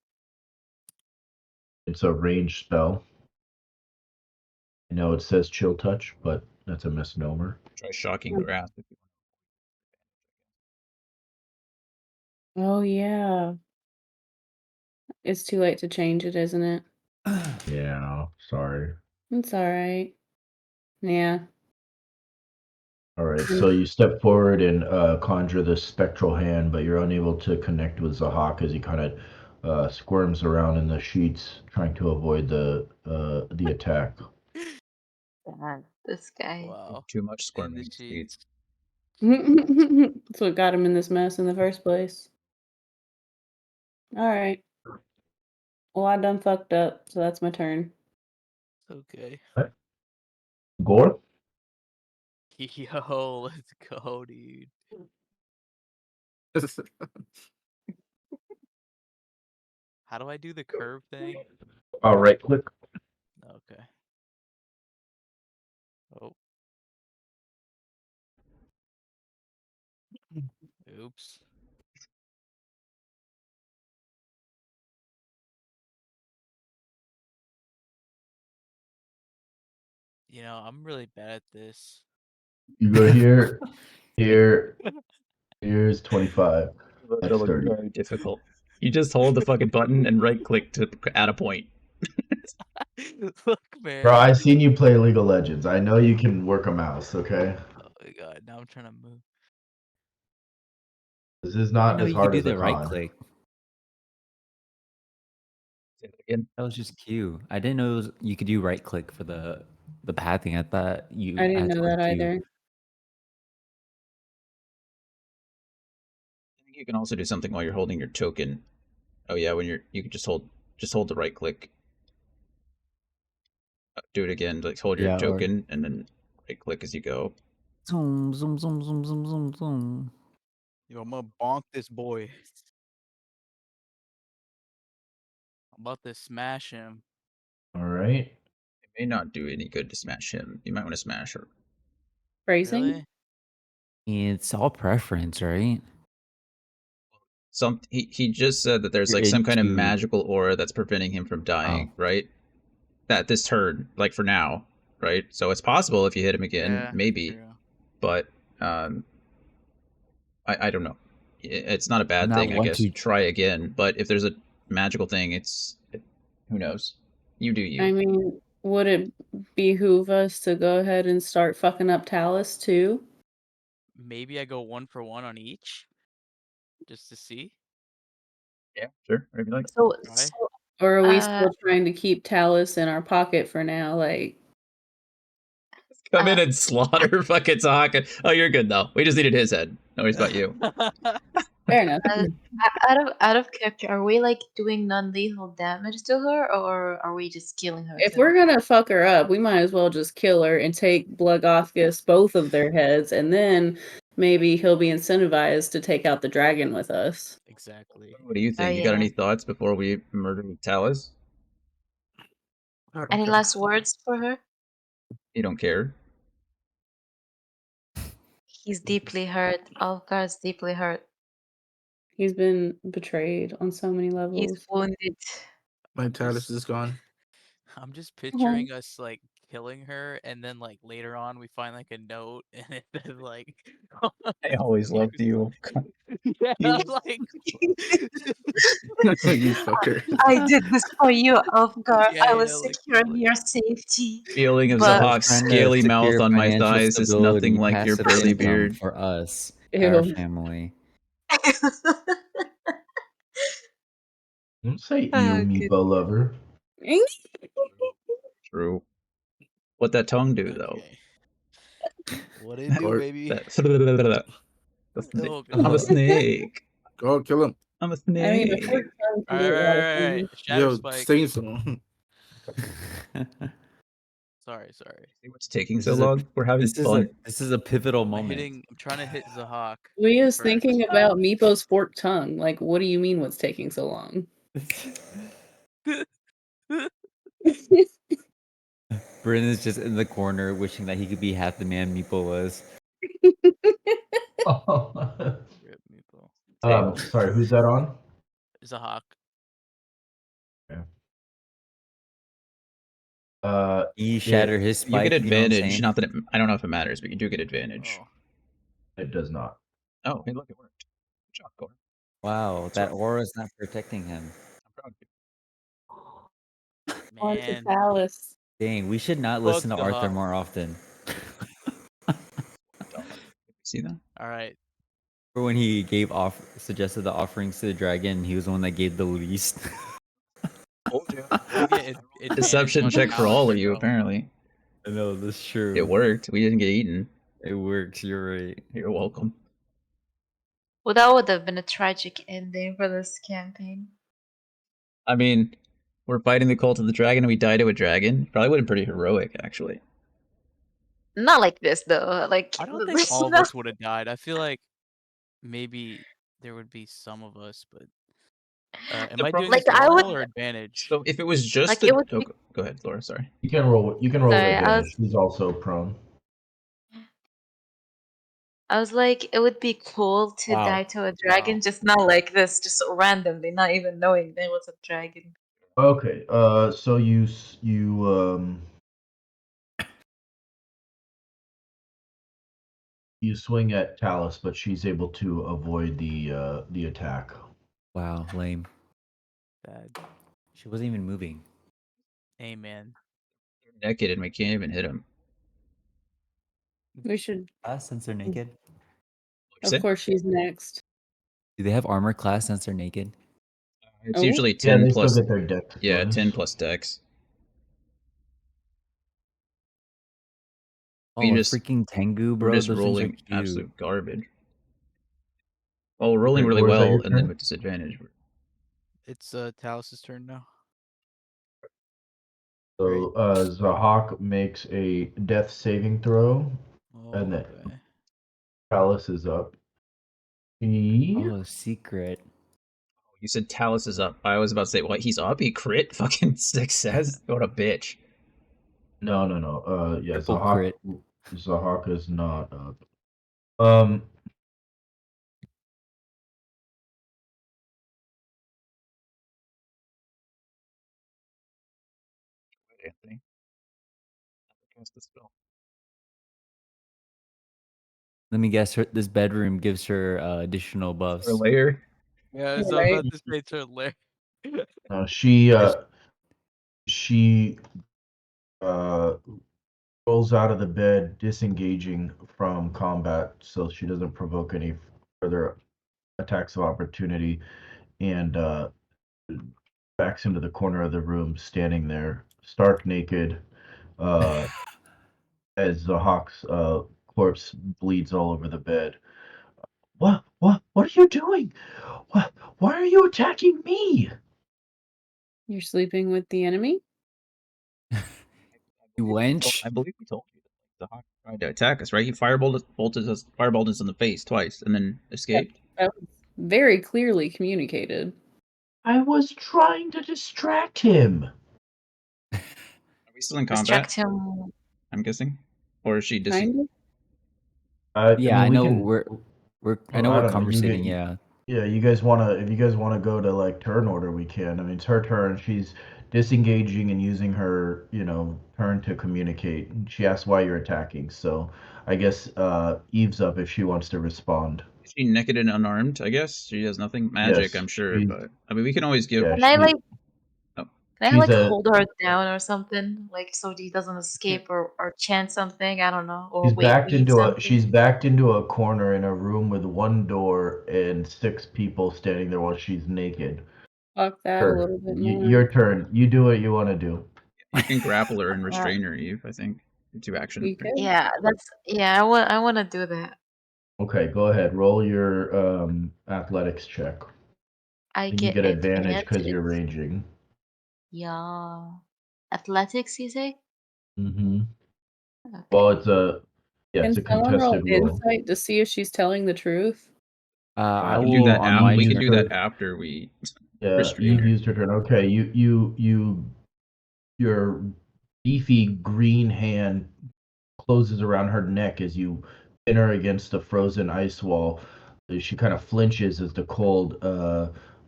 It's a ranged spell. I know it says chill touch, but that's a misnomer. Try shocking grasp. Oh yeah. It's too late to change it, isn't it? Yeah, sorry. It's all right. Yeah. All right, so you step forward and conjure this spectral hand, but you're unable to connect with Zahak as he kind of squirms around in the sheets, trying to avoid the attack. God, this guy. Wow. Too much In squirming. the sheets. That's what got him in this mess in the first place. All right. Well, I done fucked up, so that's my turn. Okay. Right. Gore? Yo, let's go, dude. How do I do the curve thing? Right click. Okay. Oh. Oops. You know, I'm really bad at this. You go here, here, here's 25. That'll That's look 30. very difficult. You just hold the fucking button and right click to add a point. Look, man. Bro, I've seen you play League of Legends. I know you can work a mouse, okay? Oh my god, now I'm trying to move. This is I not know as you could hard do as a the right con. click. Say that again. That was just Q. I didn't know you could do right click for the pathing. I thought you I didn't had to know hold that Q. either. I think you can also do something while you're holding your token. Oh yeah, when you can just hold the right click. Do it again. Like hold your Yeah, or token and then right click as you go. zoom, zoom, zoom, zoom, zoom, zoom, zoom. Yo, I'm gonna bonk this boy. I'm about to smash him. All right. It may not do any good to smash him. You might want to smash her. Phrasing? Really? It's all preference, right? He just said that there's You're like some kind of into magical aura that's preventing him from dying, oh. right? That this turn, like for now, right? So it's possible if you hit him again, Yeah, maybe, true. but I don't know. It's not a I'm bad not thing, I one guess. to Try again, but if there's a magical thing, who knows? You do I you. mean, would it behoove us to go ahead and start fucking up Talus too? Maybe I go 1 for 1 on each, just to see. Yeah, sure. Whatever you like. So, Right? Or are we uh, still trying to keep Talus in our pocket for now? Like, Come in and slaughter fucking Sahaka. Oh, you're good though. We just needed his head. No worries about you. fair enough. uh, out of character, are we like doing non-lethal damage to her, or are we just killing her If too? we're gonna fuck her up, we might as well just kill her and take Blogothgus both of their heads, and then maybe he'll be incentivized to take out the dragon with us. Exactly. What do you Oh think? You got yeah. any thoughts before we murder Talus? I don't Any care. last words for her? You don't care? He's deeply hurt. Alcar's deeply hurt. He's been betrayed on so many He's levels. wounded. My I'm Talus just is gone. I'm just Oh, picturing us like killing her, and then like later on we find like a note, and it says like, I always loved you. yeah, You like You fucker. I did this for you, Alcar. I yeah, was like securing your safety. feeling of I But was Zahak's trying to scaly mouth secure on my financial thighs is nothing stability, like your passive burly income beard. for us, our ew. family. Don't say ew, oh, good. meatball lover. True. What that tongue do though? okay. What it do, Or baby? That Oh I'm a god. snake. go kill him. I'm a I mean, a snake. forked tongue can All right, do a lot of right, right, right. things. Shadow Yo, spike. sting some. Sorry. What's taking so long? We're having fun. this is a pivotal I'm moment. hitting. I'm trying to hit Zahak We was first. thinking about Meepo's forked tongue. Like, what do you mean what's taking so long? Bryn is just in the corner wishing that he could be half the man Meepo was. Rip Meepo. Tail. Sorry, who's that on? Zahak. Okay. He shattered his You get spike, you know what I'm advantage. saying? Not that I don't know if it matters, but you do get advantage. Oh, It does not. Oh, hey, look, it worked. Good job, Cor. Wow, that Sorry. aura's not protecting him. I'm proud of you. Onto man. Talus. Dang, we should not Fuck listen to Arthur Zahak. more often. See that? All right. Or when he suggested the offerings to the dragon, he was the one that gave the least. Told you. We get advantage Deception on check for Talus, all of you, bro. apparently. I know, that's true. It worked. We didn't get eaten. It works, you're right. You're welcome. Well, that would have been a tragic ending for this campaign. I mean, we're fighting the cult of the dragon and we die to a dragon. Probably would have been pretty heroic, actually. Not like this though. Like I don't think all of us would have died. I feel like maybe there would be some of us, but am The I doing problem- like this I would roll or advantage? So if it was just like the it would oh, be. go ahead, Laura. Sorry. You can roll. You can roll Sorry, advantage. He's also prone. I was like, it would be cool to Wow. die to a dragon, just not like this, just randomly, not even knowing there was a dragon. Okay. So you swing at Talus, but she's able to avoid the attack. Wow, lame. Bad. She wasn't even moving. Amen. They're naked and we can't even hit him. We should. Since they're naked? Of course, she's next. Do they have armor class since they're naked? It's Oh. usually Yeah, 10 they still plus. get their dex Yeah, bonus. 10 plus dex. Oh, You a just freaking Tengu, we're bro. just Those things are rolling cute. absolute garbage. Oh, we're rolling Okay, really or is that well your and then turn? with disadvantage. It's Talus's turn now. So Zahak makes a death saving throw, Oh, and then okay. Palace is up. He... Oh, secret. You said Talus is up. I was about to say, what? He's up? He crit fucking success? What a bitch. No. Yeah, Triple crit. Zahak is not up. Anthony. Cast the spell. Let me guess. This bedroom gives her additional For a buffs. layer. Yeah, I was Right. about to say turn lair. She rolls out of the bed, disengaging from combat, so she doesn't provoke any further attacks of opportunity, and backs into the corner of the room, standing there, stark naked, as the hawk's corpse bleeds all over the bed. What are you doing? Why are you attacking me? You're sleeping with the enemy? You wench. I believe we told you that the hawk tried to attack us, right? He fireballed us in the face twice and then escaped. That was very clearly communicated. I was trying to distract him. Are we still in Distract combat? him. I'm guessing, or is she Kind of. Yeah, I we know can. we're I know I we're don't know. conversating. Yeah. Yeah, if you guys wanna go to like turn order, we can. I mean, it's her turn. She's disengaging and using her, turn to communicate. She asks why you're attacking. So I guess Eve's up if she wants to respond. Is she naked and unarmed? I guess she has nothing magic. Yes, I'm sure, she's but I mean, we can always give. yeah, Can I like Oh, can I she's like a hold her down or something? Like so he doesn't escape or chant something, I don't know. Or read she's something. backed into a corner in a room with one door and 6 people standing there while she's naked. Fuck that a little bit more. Your turn. You do what you want to do. you can grapple her and restrain her, Eve. I think 2 action. We could. Yeah, I wanna do that. Okay, go ahead. Roll your athletics check. I And you get get advantage because advantage. you're ranging. Yeah. Athletics, you say? Mm-hmm. Well, Okay. it's Can a someone roll contested roll. insight to see if she's telling the truth? I We can do will that. on my We can turn. do that after we Yeah, restrain Eve her. used her turn. Okay, your beefy green hand closes around her neck as you pin her against the frozen ice wall. She kind of flinches as the cold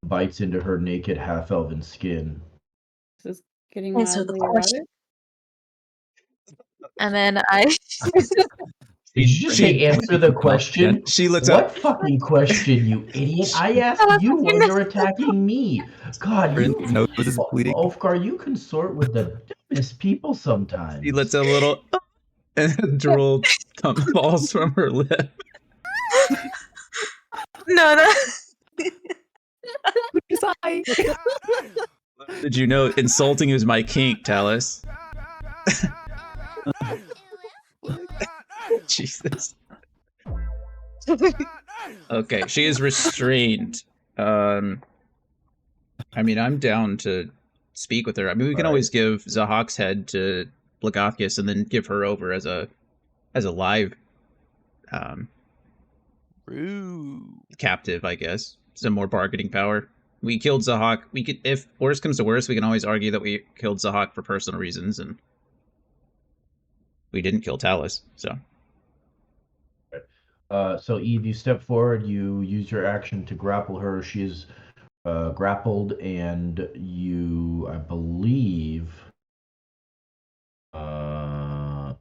bites into her naked half-elven skin. This is getting Answer the mildly question. erotic. And then I Did you just say answer the question? She looks What up. fucking question, you idiot? I asked you why you're attacking me. God, Prince you nose is bleeding. Ulfgar, you consort with the dumbest people sometimes. She lets a little and a drool falls from her lip. No. Did you know insulting is my kink, Talus? Jesus. Okay, she is restrained. I mean, I'm down to speak with her. I mean, we can always give Zahak's head to Blagathus and then give her over as a live captive, I guess. Some more bargaining power. We killed Zahak. We could, if worst comes to worst, we can always argue that we killed Zahak for personal reasons, and we didn't kill Talus. So Eve, you step forward. You use your action to grapple her. She is grappled, and you, I believe, your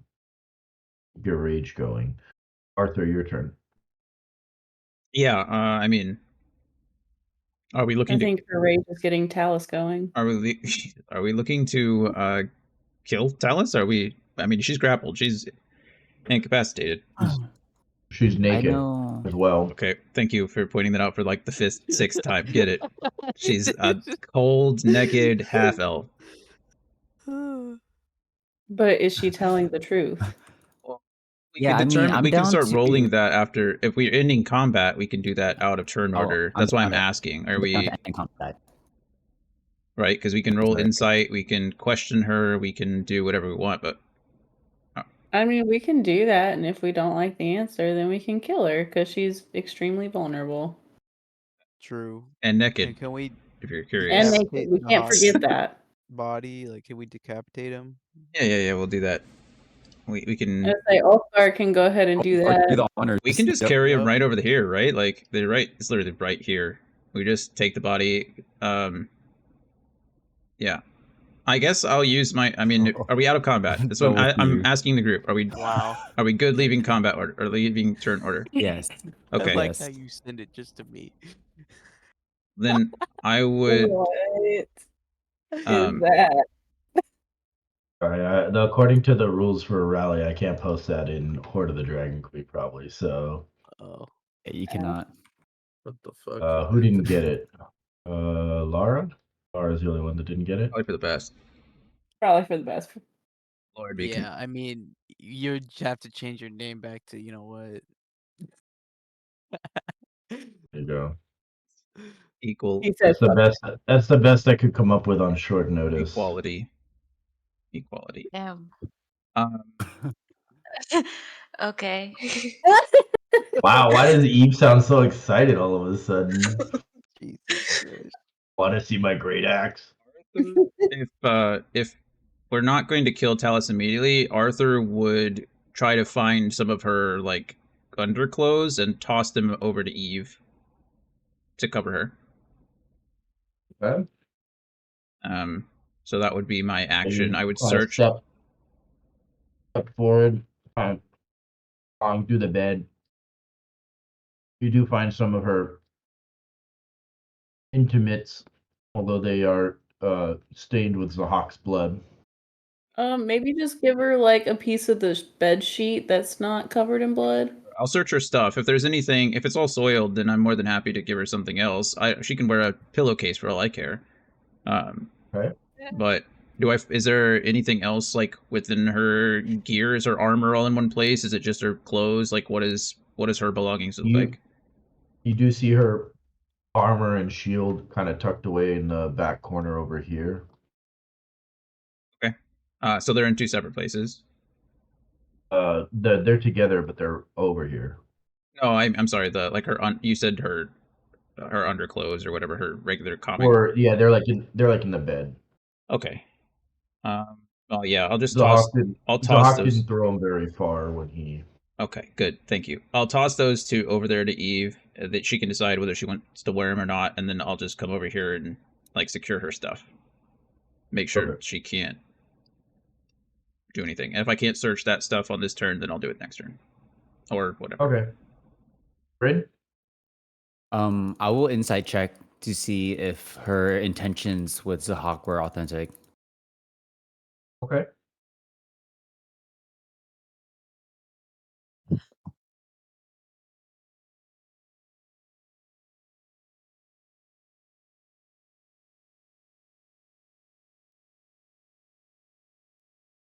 rage going. Arthur, your turn. yeah, I mean, are we looking I think her rage is getting Talus going. Are we looking to kill Talus? Are we? I mean, she's grappled. She's incapacitated. She's I naked know. as well. Okay, thank you for pointing that out for like the fifth, sixth time. Get it? She's a cold, naked half elf. But is she telling the truth? We Yeah, can I mean, determine. I'm We can down start rolling to. that after. If we're ending combat, we can do that out of turn Oh, order. I'm That's why down I'm to. asking. Are I'm down we to end combat. right? Because we can roll Sorry. insight. We can question her. We can do whatever we want. But I mean, we can do that, and if we don't like the answer, then we can kill her because she's extremely vulnerable. True. and naked, And can we if you're And curious. naked. decapitate We can't Zahak's forget that. body? Like, can we decapitate him? Yeah. We'll do that. We can. I say Ulfgar can go ahead and do Or do that. the honors. We can just Yep. carry him right over here, right? Like they're right. It's literally right here. We just take the body. Yeah. I guess I'll use my. I mean, are we out of combat? That's what Go with I'm you. asking the group. Are we? Wow. Are we good leaving combat order or leaving turn order? Yes. Okay. I like Yes. how you send it just to me. Then I would. What is Um. that? Alright, according to the rules for a rally, I can't post that in Hoard of the Dragon Queen probably. So, Oh. Yeah, you cannot. What the fuck? who didn't get it? Lara. Lara's the only one that didn't get it. Probably for the best. Probably for the best. Lord, we Yeah, I mean, you'd have to change your name back to, you know what? There you go. equal He said That's the fuck best. That's the best I could come up with on short notice. equality. Damn. Um. Okay. Wow, why does Eve sound so excited all of a sudden? Jesus Christ. Want to see my great axe? If we're not going to kill Talus immediately, Arthur would try to find some of her like underclothes and toss them over to Eve to cover her. Okay. So that would be my action. I would search. Step forward, climb through the bed. You do find some of her intimates, although they are stained with Zahak's blood. Maybe just give her like a piece of the bed sheet that's not covered in blood. I'll search her stuff. If there's anything, if it's all soiled, then I'm more than happy to give her something else. She can wear a pillowcase for all I care. Right. But is there anything else like within her gear? Is her armor all in one place? Is it just her clothes? Like what is her belongings look like? You do see her armor and shield kind of tucked away in the back corner over here. Okay. So they're in two separate places. They're together, but they're over here. No, I'm sorry. You said her underclothes or whatever, her regular comic. Or yeah, they're like in the bed. Okay. Well, yeah, I'll just Zahak toss those. didn't throw them very far when he. Okay, good. Thank you. I'll toss those two over there to Eve that she can decide whether she wants to wear them or not, and then I'll just come over here and like secure her stuff. Make sure she can't do anything. And if I can't search that stuff on this turn, then I'll do it next turn. Or whatever. Okay. Bryn? I will insight check to see if her intentions with Zahak were authentic. Okay.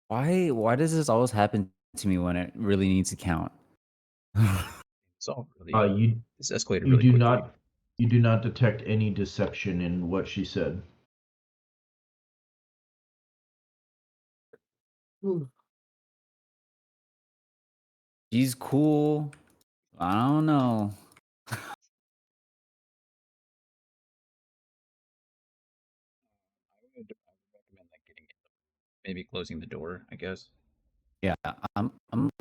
Why does this always happen to me when it really needs to count? It's all really this escalated you really do quickly. You do not detect any deception in what she said. She's cool. I don't know. Maybe closing the door, I guess. Yeah, I'm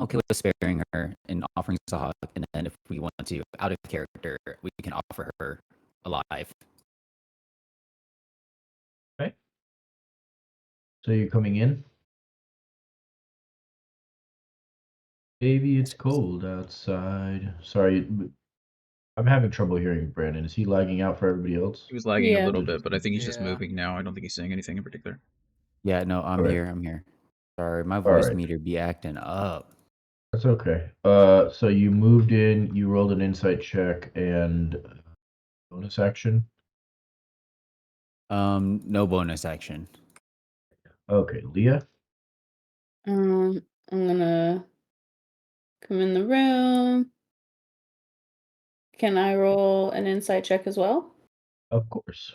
okay with sparing her and offering Zahak, and then if we want to, out of character, we can offer her alive. Okay. So you're coming in? Baby, it's cold outside. Sorry, I'm having trouble hearing Brandon. Is he lagging out for everybody else? He was lagging a little bit, but I think he's just moving now. I don't think he's saying anything in particular. Yeah, no, I'm Alright. here. Sorry, my voice meter be acting up. That's okay. So you moved in, you rolled an insight check and bonus action. No bonus action. Okay, Leah. I'm gonna come in the room. Can I roll an insight check as well? Of course.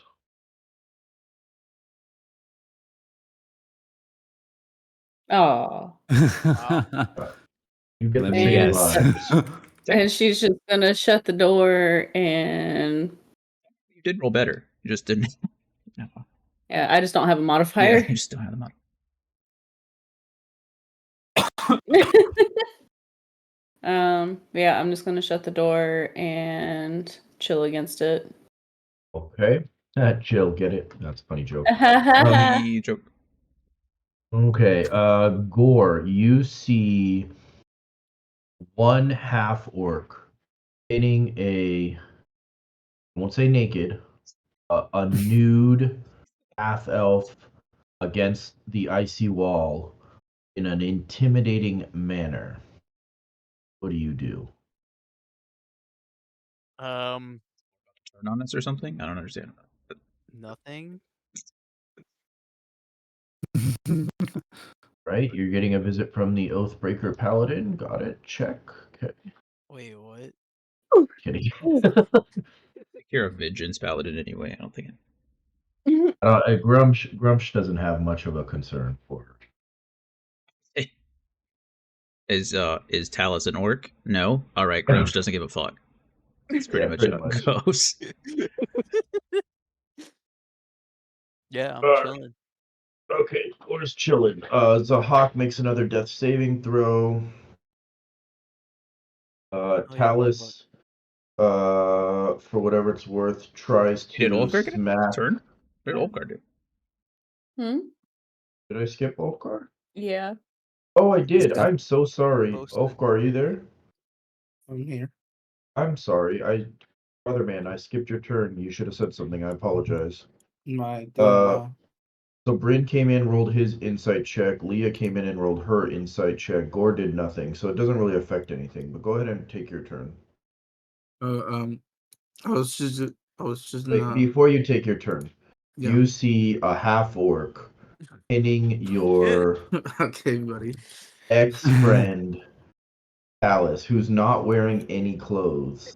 Oh. You get Let the me same guess. vibes. And she's just gonna shut the door and You did roll better. You just didn't. yeah, I just don't have a Yeah, modifier. you just don't have them up. Yeah, I'm just gonna shut the door and chill against it. Okay. Chill, get it? That's a funny joke. Funny joke. Okay, Gore, you see one half orc pinning I won't say naked, a nude half elf against the icy wall in an intimidating manner. What do you do? Um, Turn on us or something? I don't understand. nothing. Right? You're getting a visit from the Oathbreaker Paladin. Got it. Check. Okay. Wait, what? Kidding. You're a Vengeance Paladin anyway. I don't think. Grumsh doesn't have much of a concern for her. Is Talus an orc? No. All right. Grumsh doesn't give a fuck. That's pretty Yeah, much pretty how much. it goes. Yeah, I'm Alright. chilling. Okay, Gore's chilling. Zahak makes another death saving throw. Oh, yeah, Talus, for whatever it's worth, tries Did to Ulfgar get smack. a turn? What did Ulfgar do? Hmm? Did I skip Ulfgar? Yeah. Oh, I did. Step I'm so sorry. Posted. Ulfgar, are you there? I'm here. I'm sorry. Brother man, I skipped your turn. You should have said something. I apologize. My So Bryn came in, rolled his insight check. Leah came in and rolled her insight check. Gore did nothing, so it doesn't really affect anything. But go ahead and take your turn. I was just Wait, before you take your turn, yeah. you see a half orc pinning your Okay, buddy. ex-friend Alice, who's not wearing any clothes.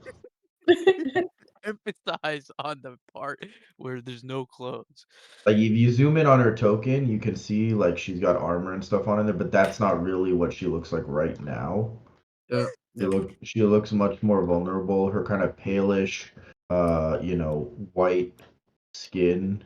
Emphasize on the part where there's no clothes. Like if you zoom in on her token, you can see like she's got armor and stuff on there, but that's not really what she looks like right now. Yeah. She looks much more vulnerable. Her kind of palish, white skin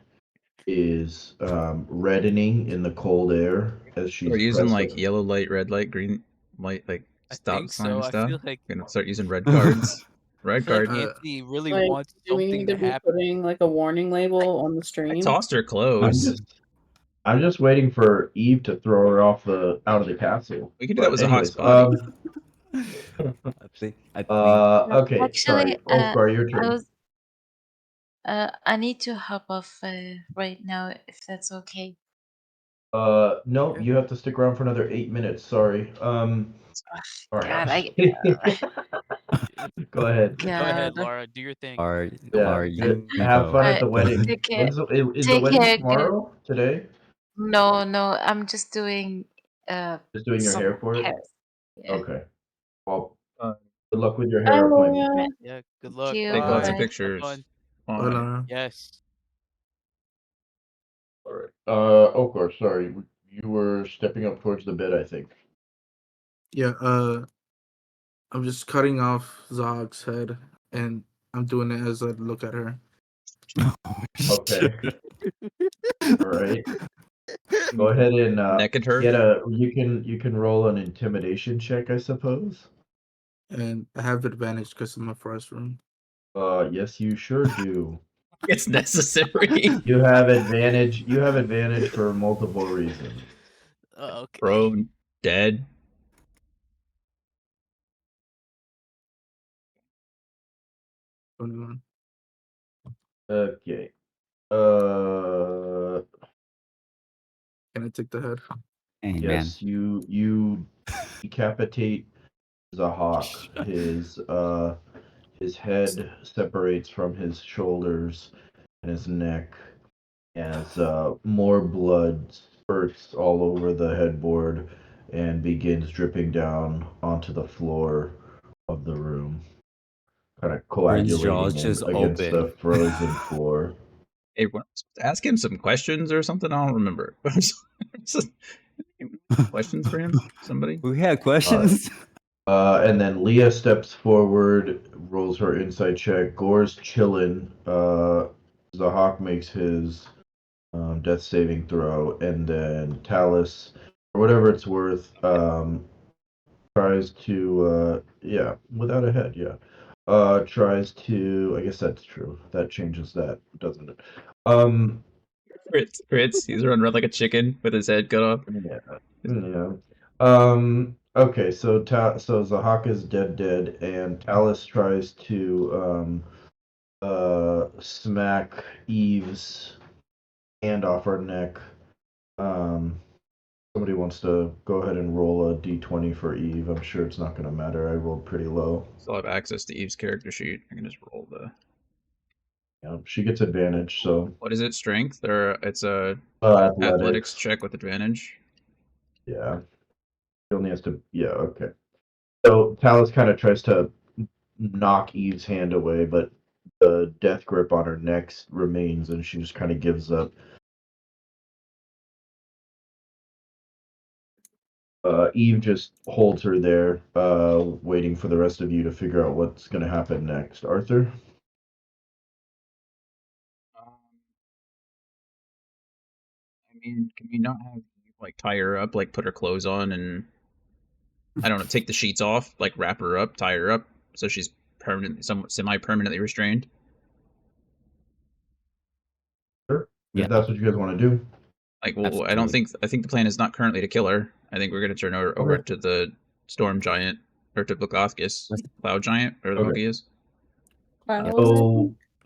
is reddening in the cold air as she's Are you using pressed like up. yellow light, red light, green light, like I stop think sign so. and I stuff? feel like Gonna start using red cards. I Red feel like card. Anthony really Like, wants do we something need to to be happen. putting like a warning label on the I stream? tossed her clothes. I'm just waiting for Eve to throw her out of the castle. We could do that But with a hot anyways, spot. I think. okay, Actually, sorry. Ulfgar, your I turn. was. I need to hop off right now, if that's okay. No, you have to stick around for another 8 minutes. Sorry. All right. God, Go ahead. Go ahead, God. Laura. Do your thing. Yeah, You have fun at Alright, the wedding. take care. Is the Take wedding care. tomorrow? Today? No, I'm just doing Just doing your some hair for it? hair. Yeah. Okay. Well, good luck with your hair Oh, appointment. yeah. Yeah, good Thank luck. you. Take lots of Bye. Bye. Have pictures. fun. Bye. Yes. All right. Of course. Sorry, you were stepping up towards the bed, I think. Yeah, I'm just cutting off Zog's head and I'm doing it as I look at her. Okay. All right. Go ahead and Naked her. you can roll an intimidation check, I suppose. And I have advantage because I'm a first room. Yes, you sure do. It's necessary. You have advantage. You have advantage for multiple reasons. Okay. Prone. Dead. Okay. Can I take the head? Hey, man. Yes, you decapitate Zahak. His head separates from his shoulders and his neck as more blood spurts all over the headboard and begins dripping down onto the floor of the room, kind of Rin's jaws coagulating just against the open. frozen floor. Hey, ask him some questions or something. I don't remember. Questions for him? Somebody? We had questions. And then Leah steps forward, rolls her insight check. Gore's chillin'. Zahak makes his death saving throw, and then Talus, for whatever it's worth, tries to without a head, tries to. I guess that's true. That changes that, doesn't it? Crits. He's running around like a chicken with his head cut off. Yeah. Okay, so Zahak is dead, and Talus tries to smack Eve's hand off her neck. Somebody wants to go ahead and roll a d20 for Eve. I'm sure it's not going to matter. I rolled pretty low. Still have access to Eve's character sheet. I can just roll the. Yeah, she gets advantage. So what is it? Strength or it's a athletics check with advantage. Yeah, she only has to. Yeah, okay. So Talus kind of tries to knock Eve's hand away, but the death grip on her neck remains, and she just kind of gives up. Eve just holds her there, waiting for the rest of you to figure out what's going to happen next. Arthur? I mean, can we not have like tie her up, like put her clothes on, and I don't know, take the sheets off, like wrap her up, tie her up, so she's permanently, somewhat semi-permanently restrained? Sure. Yeah. If that's what you guys want to do. Like, well, I think the plan is not currently to kill her. I think we're going to turn her over to the Storm Giant, or to Blokofkis, Cloud Giant, or the monkey is.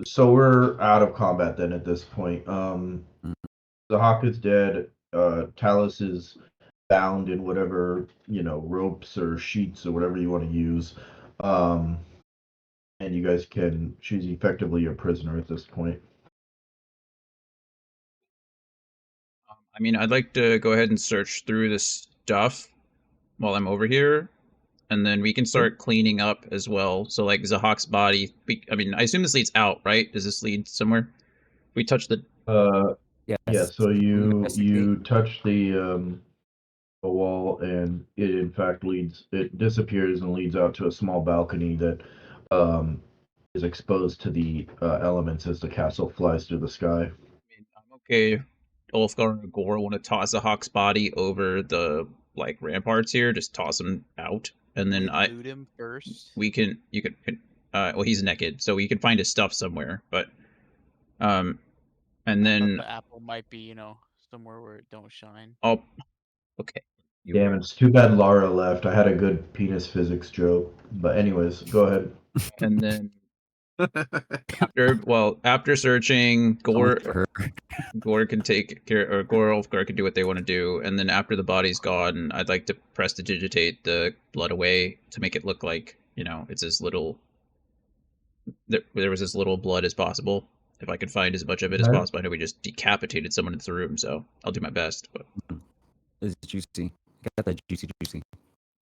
So we're out of combat then at this point. The Hawk is dead. Talus is bound in whatever, ropes or sheets or whatever you want to use. And you guys she's effectively a prisoner at this point. I mean, I'd like to go ahead and search through this stuff while I'm over here, and then we can start cleaning up as well. So, like, Zahak's body, I assume this leads out, right? Does this lead somewhere? We touch the... Yeah, so you touch the wall, and it in fact it disappears and leads out to a small balcony that is exposed to the elements as the castle flies through the sky. Okay, Ulfgar and Gore want to toss Zahak's body over the ramparts here, just toss him out, and then loot him first. Well, he's naked, so we can find his stuff somewhere, but and then the apple might be, somewhere where it don't shine. Oh, okay. Damn, it's too bad Lara left. I had a good penis physics joke, but anyways, go ahead. And then after searching, Gore can take care, or Ulfgar can do what they want to do, and then after the body's gone, I'd like to prestidigitate the blood away to make it look like, it's as little. There was as little blood as possible. If I could find as much of it as possible. I know we just decapitated someone in the room, so I'll do my best. But it's juicy. Got that juicy.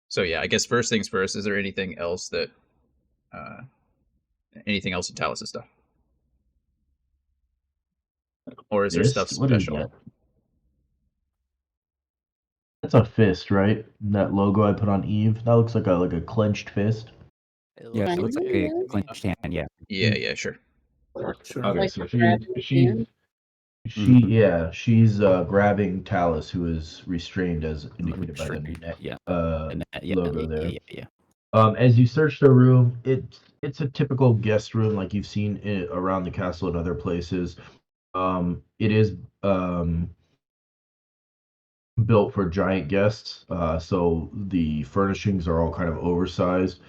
So yeah, I guess first things first. Is there anything else that, anything else in Talus's stuff, or is there stuff special? That's a fist, right? That logo I put on Eve. That looks like a clenched fist. Yeah, it looks like a clenched hand. Yeah. Yeah, sure. Okay, so she's grabbing Talus, who is restrained as indicated by the neck logo there. Yeah. As you search the room, it's a typical guest room like you've seen around the castle and other places. It is built for giant guests, so the furnishings are all kind of oversized.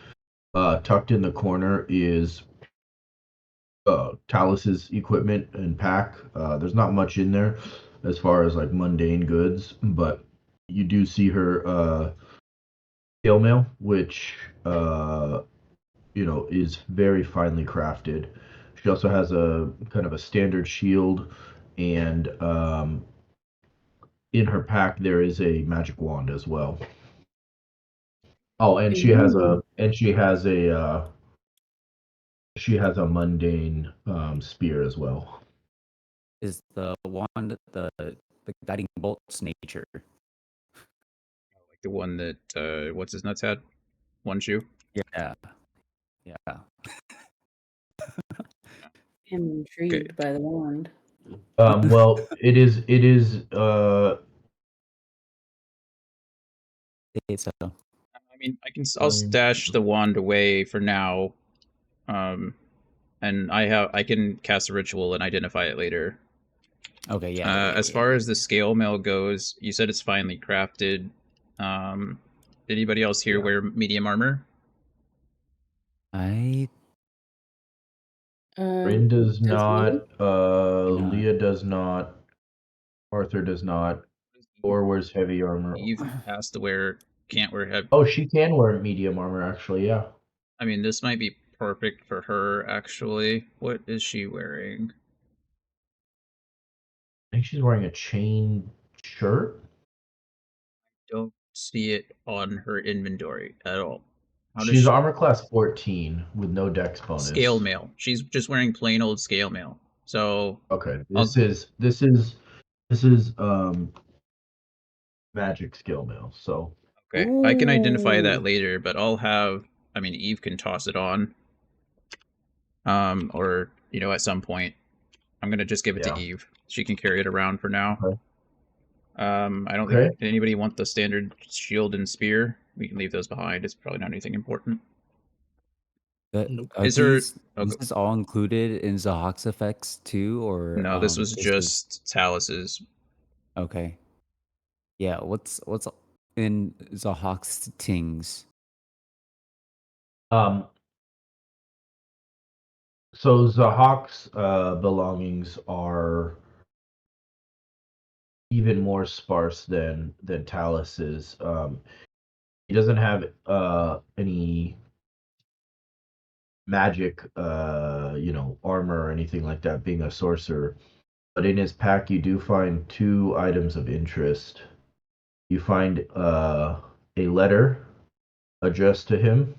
Tucked in the corner is Talus's equipment and pack. There's not much in there as far as like mundane goods, but you do see her scale mail, which is very finely crafted. She also has a kind of a standard shield, and in her pack there is a magic wand as well. Oh, and she has Ooh. a mundane spear as well. Is the wand the guiding bolt's nature? Like the one that what's his nuts had? One shoe. Yeah. Yeah. I'm intrigued by the wand. Well, it is So I mean, I'll stash the wand away for now, and I can cast a ritual and identify it later. Okay, yeah. As far as the scale mail goes, you said it's finely crafted. Did anybody else here wear medium armor? I Rin does not, not. Leah does not, Arthur does not, or wears heavy armor. Eve has to wear, can't wear heavy. Oh, she can wear medium armor, actually, yeah. I mean, this might be perfect for her, actually. What is she wearing? I think she's wearing a chain shirt. Don't see it on her inventory at all. She's armor class 14 with no dex bonus. Scale mail. She's just wearing plain old scale mail. So okay, this is magic scale mail. So okay, I can identify that later, but I mean, Eve can toss it on. Or at some point, I'm gonna just give it to Eve. She can carry it around for now. Okay. I don't think anybody want the standard shield and spear. We can leave those behind. It's probably not anything important. Is this all included in Zahak's effects too, or no? This was just Talus's. Okay. Yeah. What's in Zahak's tings? So Zahak's belongings are even more sparse than Talus's. He doesn't have any magic armor or anything like that, being a sorcerer. But in his pack you do find 2 items of interest. You find a letter addressed to him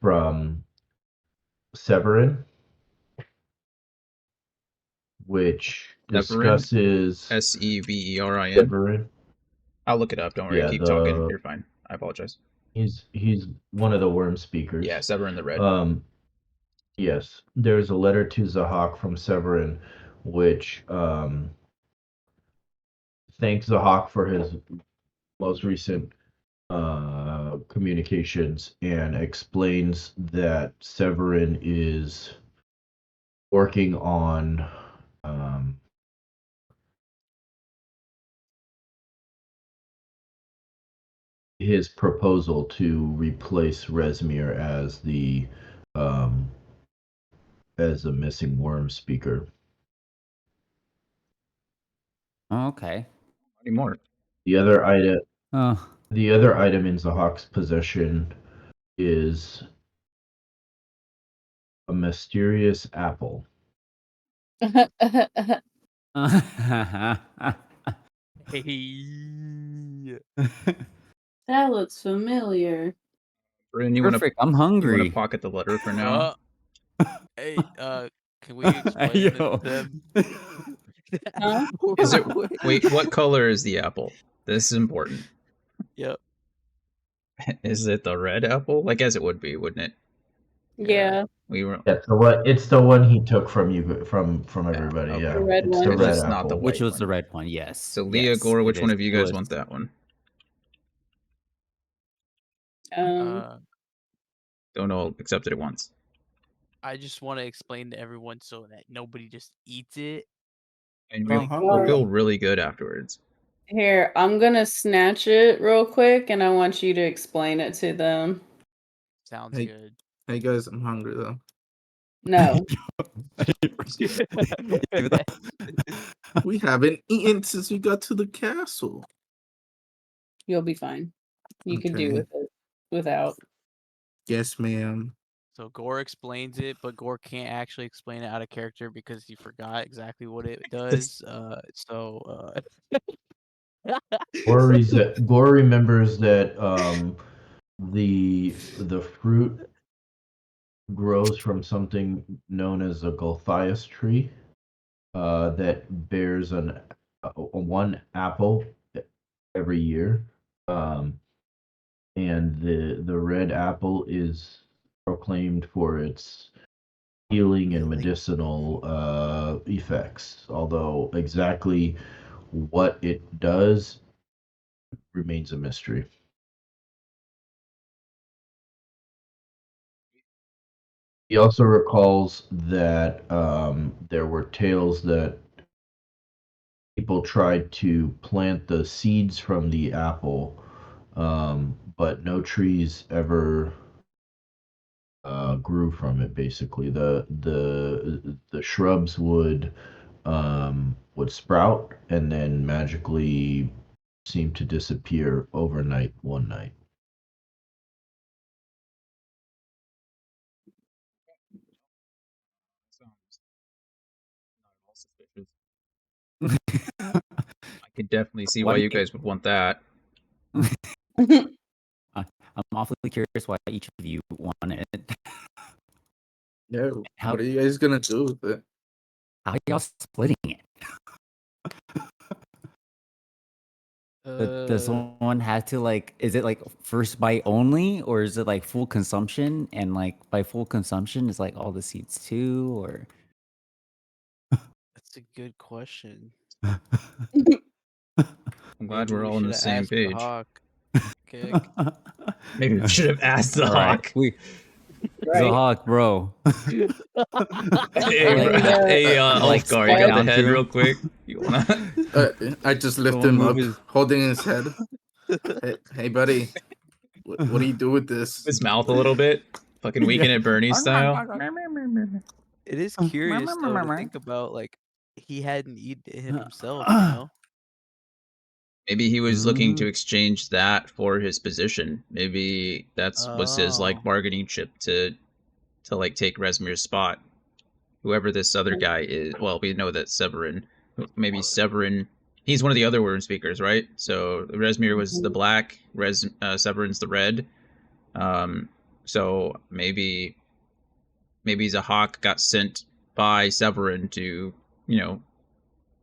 from Severin, which discusses Severin. Severin. I'll look it up. Don't worry. Keep talking. You're fine. I apologize. He's one of the worm speakers. Yeah, Severin the Red. Yes, there's a letter to Zahak from Severin, which thanks Zahak for his most recent communications and explains that Severin is working on his proposal to replace Rezmir as a missing worm speaker. Oh, okay. Anymore. The other item in Zahak's possession is a mysterious apple. Hey. That looks familiar. Bryn, Perfect. I'm hungry. You want to pocket the letter for now? Hey, can we explain it to them? Huh? Is it? Wait, what color is the apple? This is important. Yep. Is it the red apple? I guess it would be, wouldn't it? Yeah. It's the one he took from you from everybody. Okay. Yeah, The red it's one. the red It's apple. not the Which white was one. the red one? Yes. So Leah, yes, Gore, which one of you guys want that one? Don't all accept it at once. I just want to explain to everyone so that nobody just eats it. And Really you'll feel really good afterwards. Here, I'm gonna snatch it real quick, and I want you to explain it to them. Sounds good. Hey guys, I'm hungry though. No. We haven't eaten since we got to the castle. You'll be fine. You can do Okay. with it without. Yes, ma'am. So Gore explains it, but Gore can't actually explain it out of character because he forgot exactly what it does. Gore remembers that the fruit grows from something known as a Gulthias tree that bears one apple every year. And the red apple is proclaimed for its healing and medicinal effects, although exactly what it does remains a mystery. He also recalls that there were tales that people tried to plant the seeds from the apple, but no trees ever grew from it. Basically, the shrubs would sprout and then magically seem to disappear overnight one night. I could definitely see Why why do you you guys would want that. I'm awfully curious why each of you want it. Yeah. How What are you guys gonna do with it? how are y'all splitting it? Does someone have to like? Is it like first bite only, or is it like full consumption? And like by full consumption, is like all the seeds too, or? That's a good question. I'm glad Maybe we're we all on should the have same asked the page. hawk. Kick. Maybe we should have asked the All right, hawk. the Right. hawk, bro. Hey, Like, hey, like Ulfgar, you squat got the down head to real him. quick. You wanna? I just lift Someone him move up, his. holding his head. Hey, buddy. What do you do with this? His mouth a little bit. Fucking Weekend at Bernie's style. It is curious though to think about like he hadn't eaten it himself, you know? Maybe he was looking to Mm. exchange that for his position. Maybe that's was his like Oh. bargaining chip to like take Resmir's spot. Whoever this other guy is. Well, we know that Severin. Maybe Severin. He's one of the other Worm speakers, right? So Resmir was the black. Severin's the red. So maybe Zahak got sent by Severin to,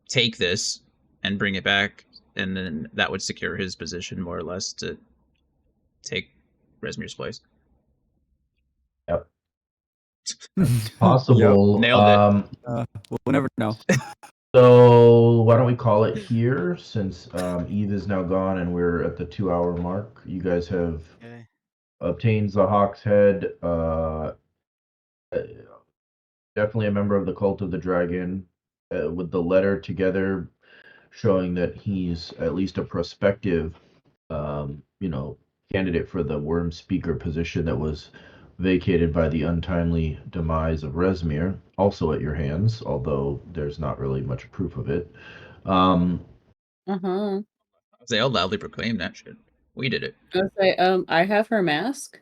take this and bring it back, and then that would secure his position more or less to take Resmir's place. Yep. That's possible. Nailed it. We'll never know. So why don't we call it here, since Eve is now gone and we're at the 2-hour mark. You guys have Okay. obtained Zahak's head. Definitely a member of the Cult of the Dragon, with the letter together showing that he's at least a prospective, candidate for the Worm Speaker position that was vacated by the untimely demise of Resmir, also at your hands, although there's not really much proof of it. They all loudly proclaim that shit. We did it. I was say, I have her mask.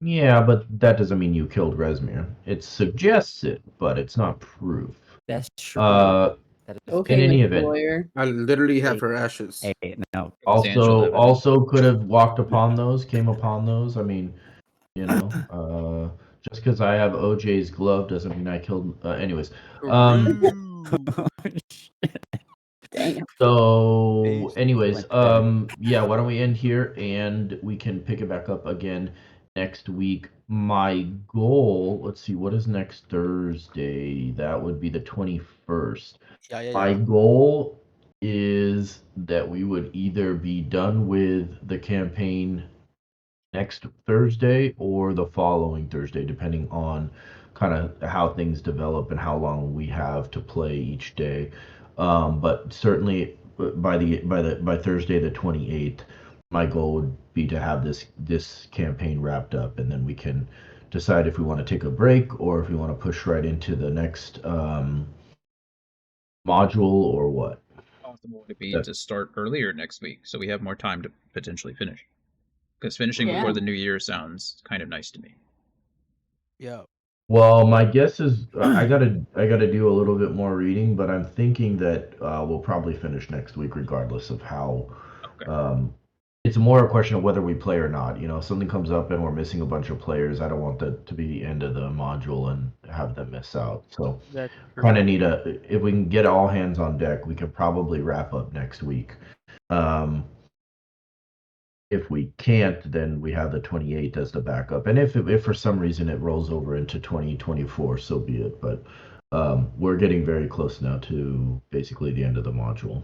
Yeah, but that doesn't mean you killed Resmir. It suggests it, but it's not proof. That's true. That is okay, in any Mr. event, Lawyer. I literally have her ashes. Hey, no. Also could have walked upon those, came upon those. I mean, just because I have OJ's glove doesn't mean I killed. Anyways, Damn. So, anyways, yeah, why don't we end here and we can pick it back up again next week. My goal, let's see, what is next Thursday? That would be the 21st. My goal is that we would either be done with the campaign next Thursday or the following Thursday, depending on kind of how things develop and how long we have to play each day. But certainly by Thursday the 28th, my goal would be to have this campaign wrapped up, and then we can decide if we want to take a break or if we want to push right into the next module or what. optimal would it be Yeah. to start earlier next week so we have more time to potentially finish? Because finishing Yeah. before the new year sounds kind of nice to me. Yeah. Well, my guess is I gotta do a little bit more reading, but I'm thinking that we'll probably finish next week regardless of how. Okay. It's more a question of whether we play or not. You know, if something comes up and we're missing a bunch of players, I don't want that to be the end of the module and have them miss out. So That's kind of need if we can get all hands on deck, we could probably wrap up next week. If we can't, then we have the 28th as the backup. And if for some reason it rolls over into 2024, so be it. But we're getting very close now to basically the end of the module.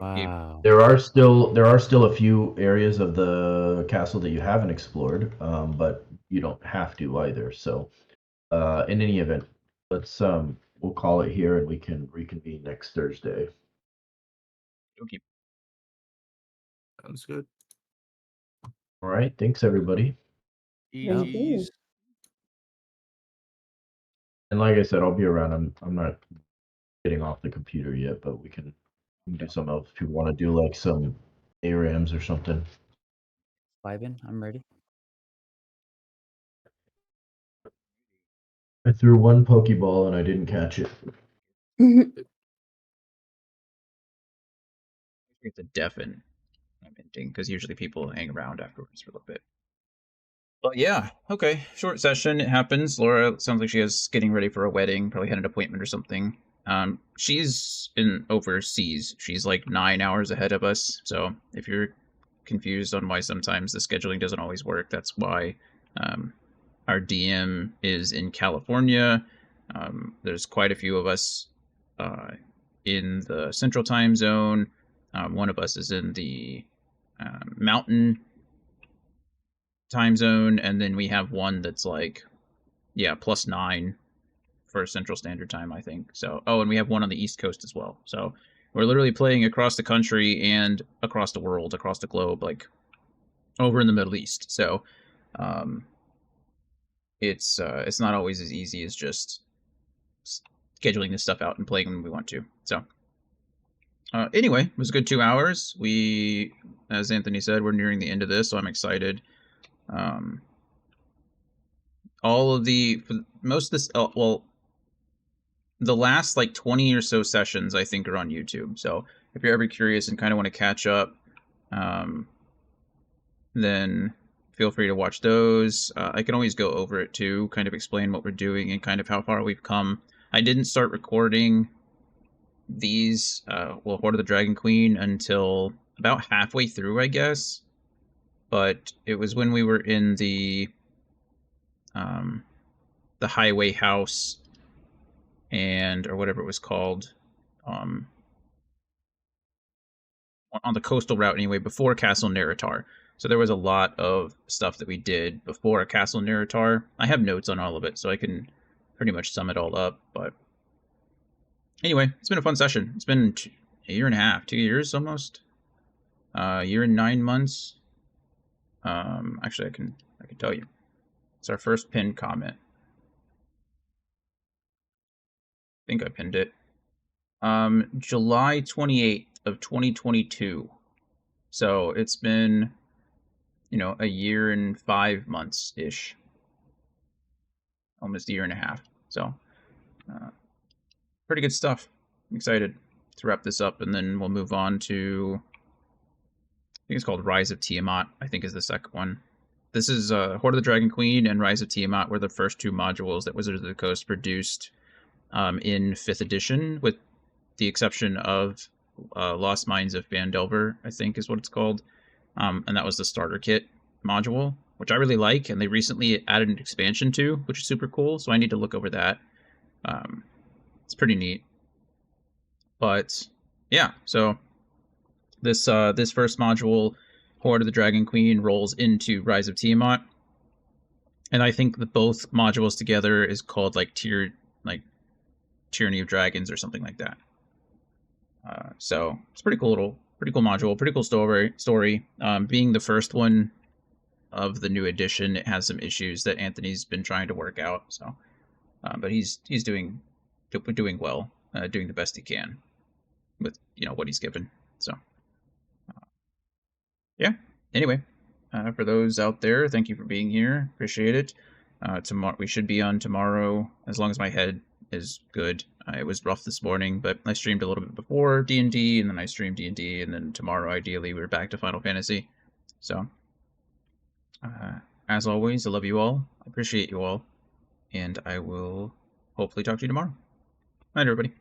Wow. There are still a few areas of the castle that you haven't explored, but you don't have to either. So in any event, let's we'll call it here and we can reconvene next Thursday. Okay. Sounds good. All right, thanks everybody. Thank you. EGs. And like I said, I'll be around. I'm not getting off the computer yet, but we can do something else if you want to do like some ARAMs or something. Vibin, I'm ready. I threw one Pokeball and I didn't catch it. It's a deafen ending because usually people hang around afterwards for a little bit. But yeah, okay. Short session. It happens. Laura sounds like she is getting ready for a wedding. Probably had an appointment or something. She's in overseas. She's like 9 hours ahead of us. So if you're confused on why sometimes the scheduling doesn't always work, that's why. Our DM is in California. There's quite a few of us in the Central Time Zone. One of us is in the Mountain Time Zone, and then we have one that's like, yeah, +9 for Central Standard Time, I think. So, oh, and we have one on the East Coast as well. So we're literally playing across the country and across the world, across the globe, like over in the Middle East. So, it's not always as easy as just scheduling this stuff out and playing when we want to. So, anyway, it was a good 2 hours. We, as Anthony said, we're nearing the end of this, so I'm excited. All of the most of this, well, the last like 20 or so sessions I think are on YouTube. So if you're ever curious and kind of want to catch up, then feel free to watch those. I can always go over it too, kind of explain what we're doing and kind of how far we've come. I didn't start recording these, Hoard of the Dragon Queen until about halfway through, I guess. But it was when we were in the highway house or whatever it was called, on the coastal route anyway, before Castle Neritar. So there was a lot of stuff that we did before Castle Neritar. I have notes on all of it, so I can pretty much sum it all up. But anyway, it's been a fun session. It's been a year and a half, 2 years almost. A year and 9 months. Actually, I can tell you. It's our first pinned comment. I think I pinned it. July 28th of 2022. So it's been, a year and 5 months ish. Almost a year and a half. So, pretty good stuff. I'm excited to wrap this up, and then we'll move on to, I think it's called Rise of Tiamat, I think is the second one. This is Hoard of the Dragon Queen and Rise of Tiamat were the first two modules that Wizards of the Coast produced in 5th edition, with the exception of Lost Mines of Phandelver, I think is what it's called. And that was the starter kit module, which I really like, and they recently added an expansion to, which is super cool, so I need to look over that. It's pretty neat. But yeah, so this first module, Hoard of the Dragon Queen, rolls into Rise of Tiamat, and I think that both modules together is called like Tyranny of Dragons or something like that. So it's pretty cool module, pretty cool story. Being the first one of the new edition, it has some issues that Anthony's been trying to work out. So, but he's doing well, doing the best he can with what he's given. So yeah. Anyway, for those out there, thank you for being here. Appreciate it. Tomorrow we should be on tomorrow, as long as my head is good. It was rough this morning, but I streamed a little bit before D&D, and then I streamed D&D, and then tomorrow, ideally, we're back to Final Fantasy. So, as always, I love you all. I appreciate you all, and I will hopefully talk to you tomorrow. Night, everybody.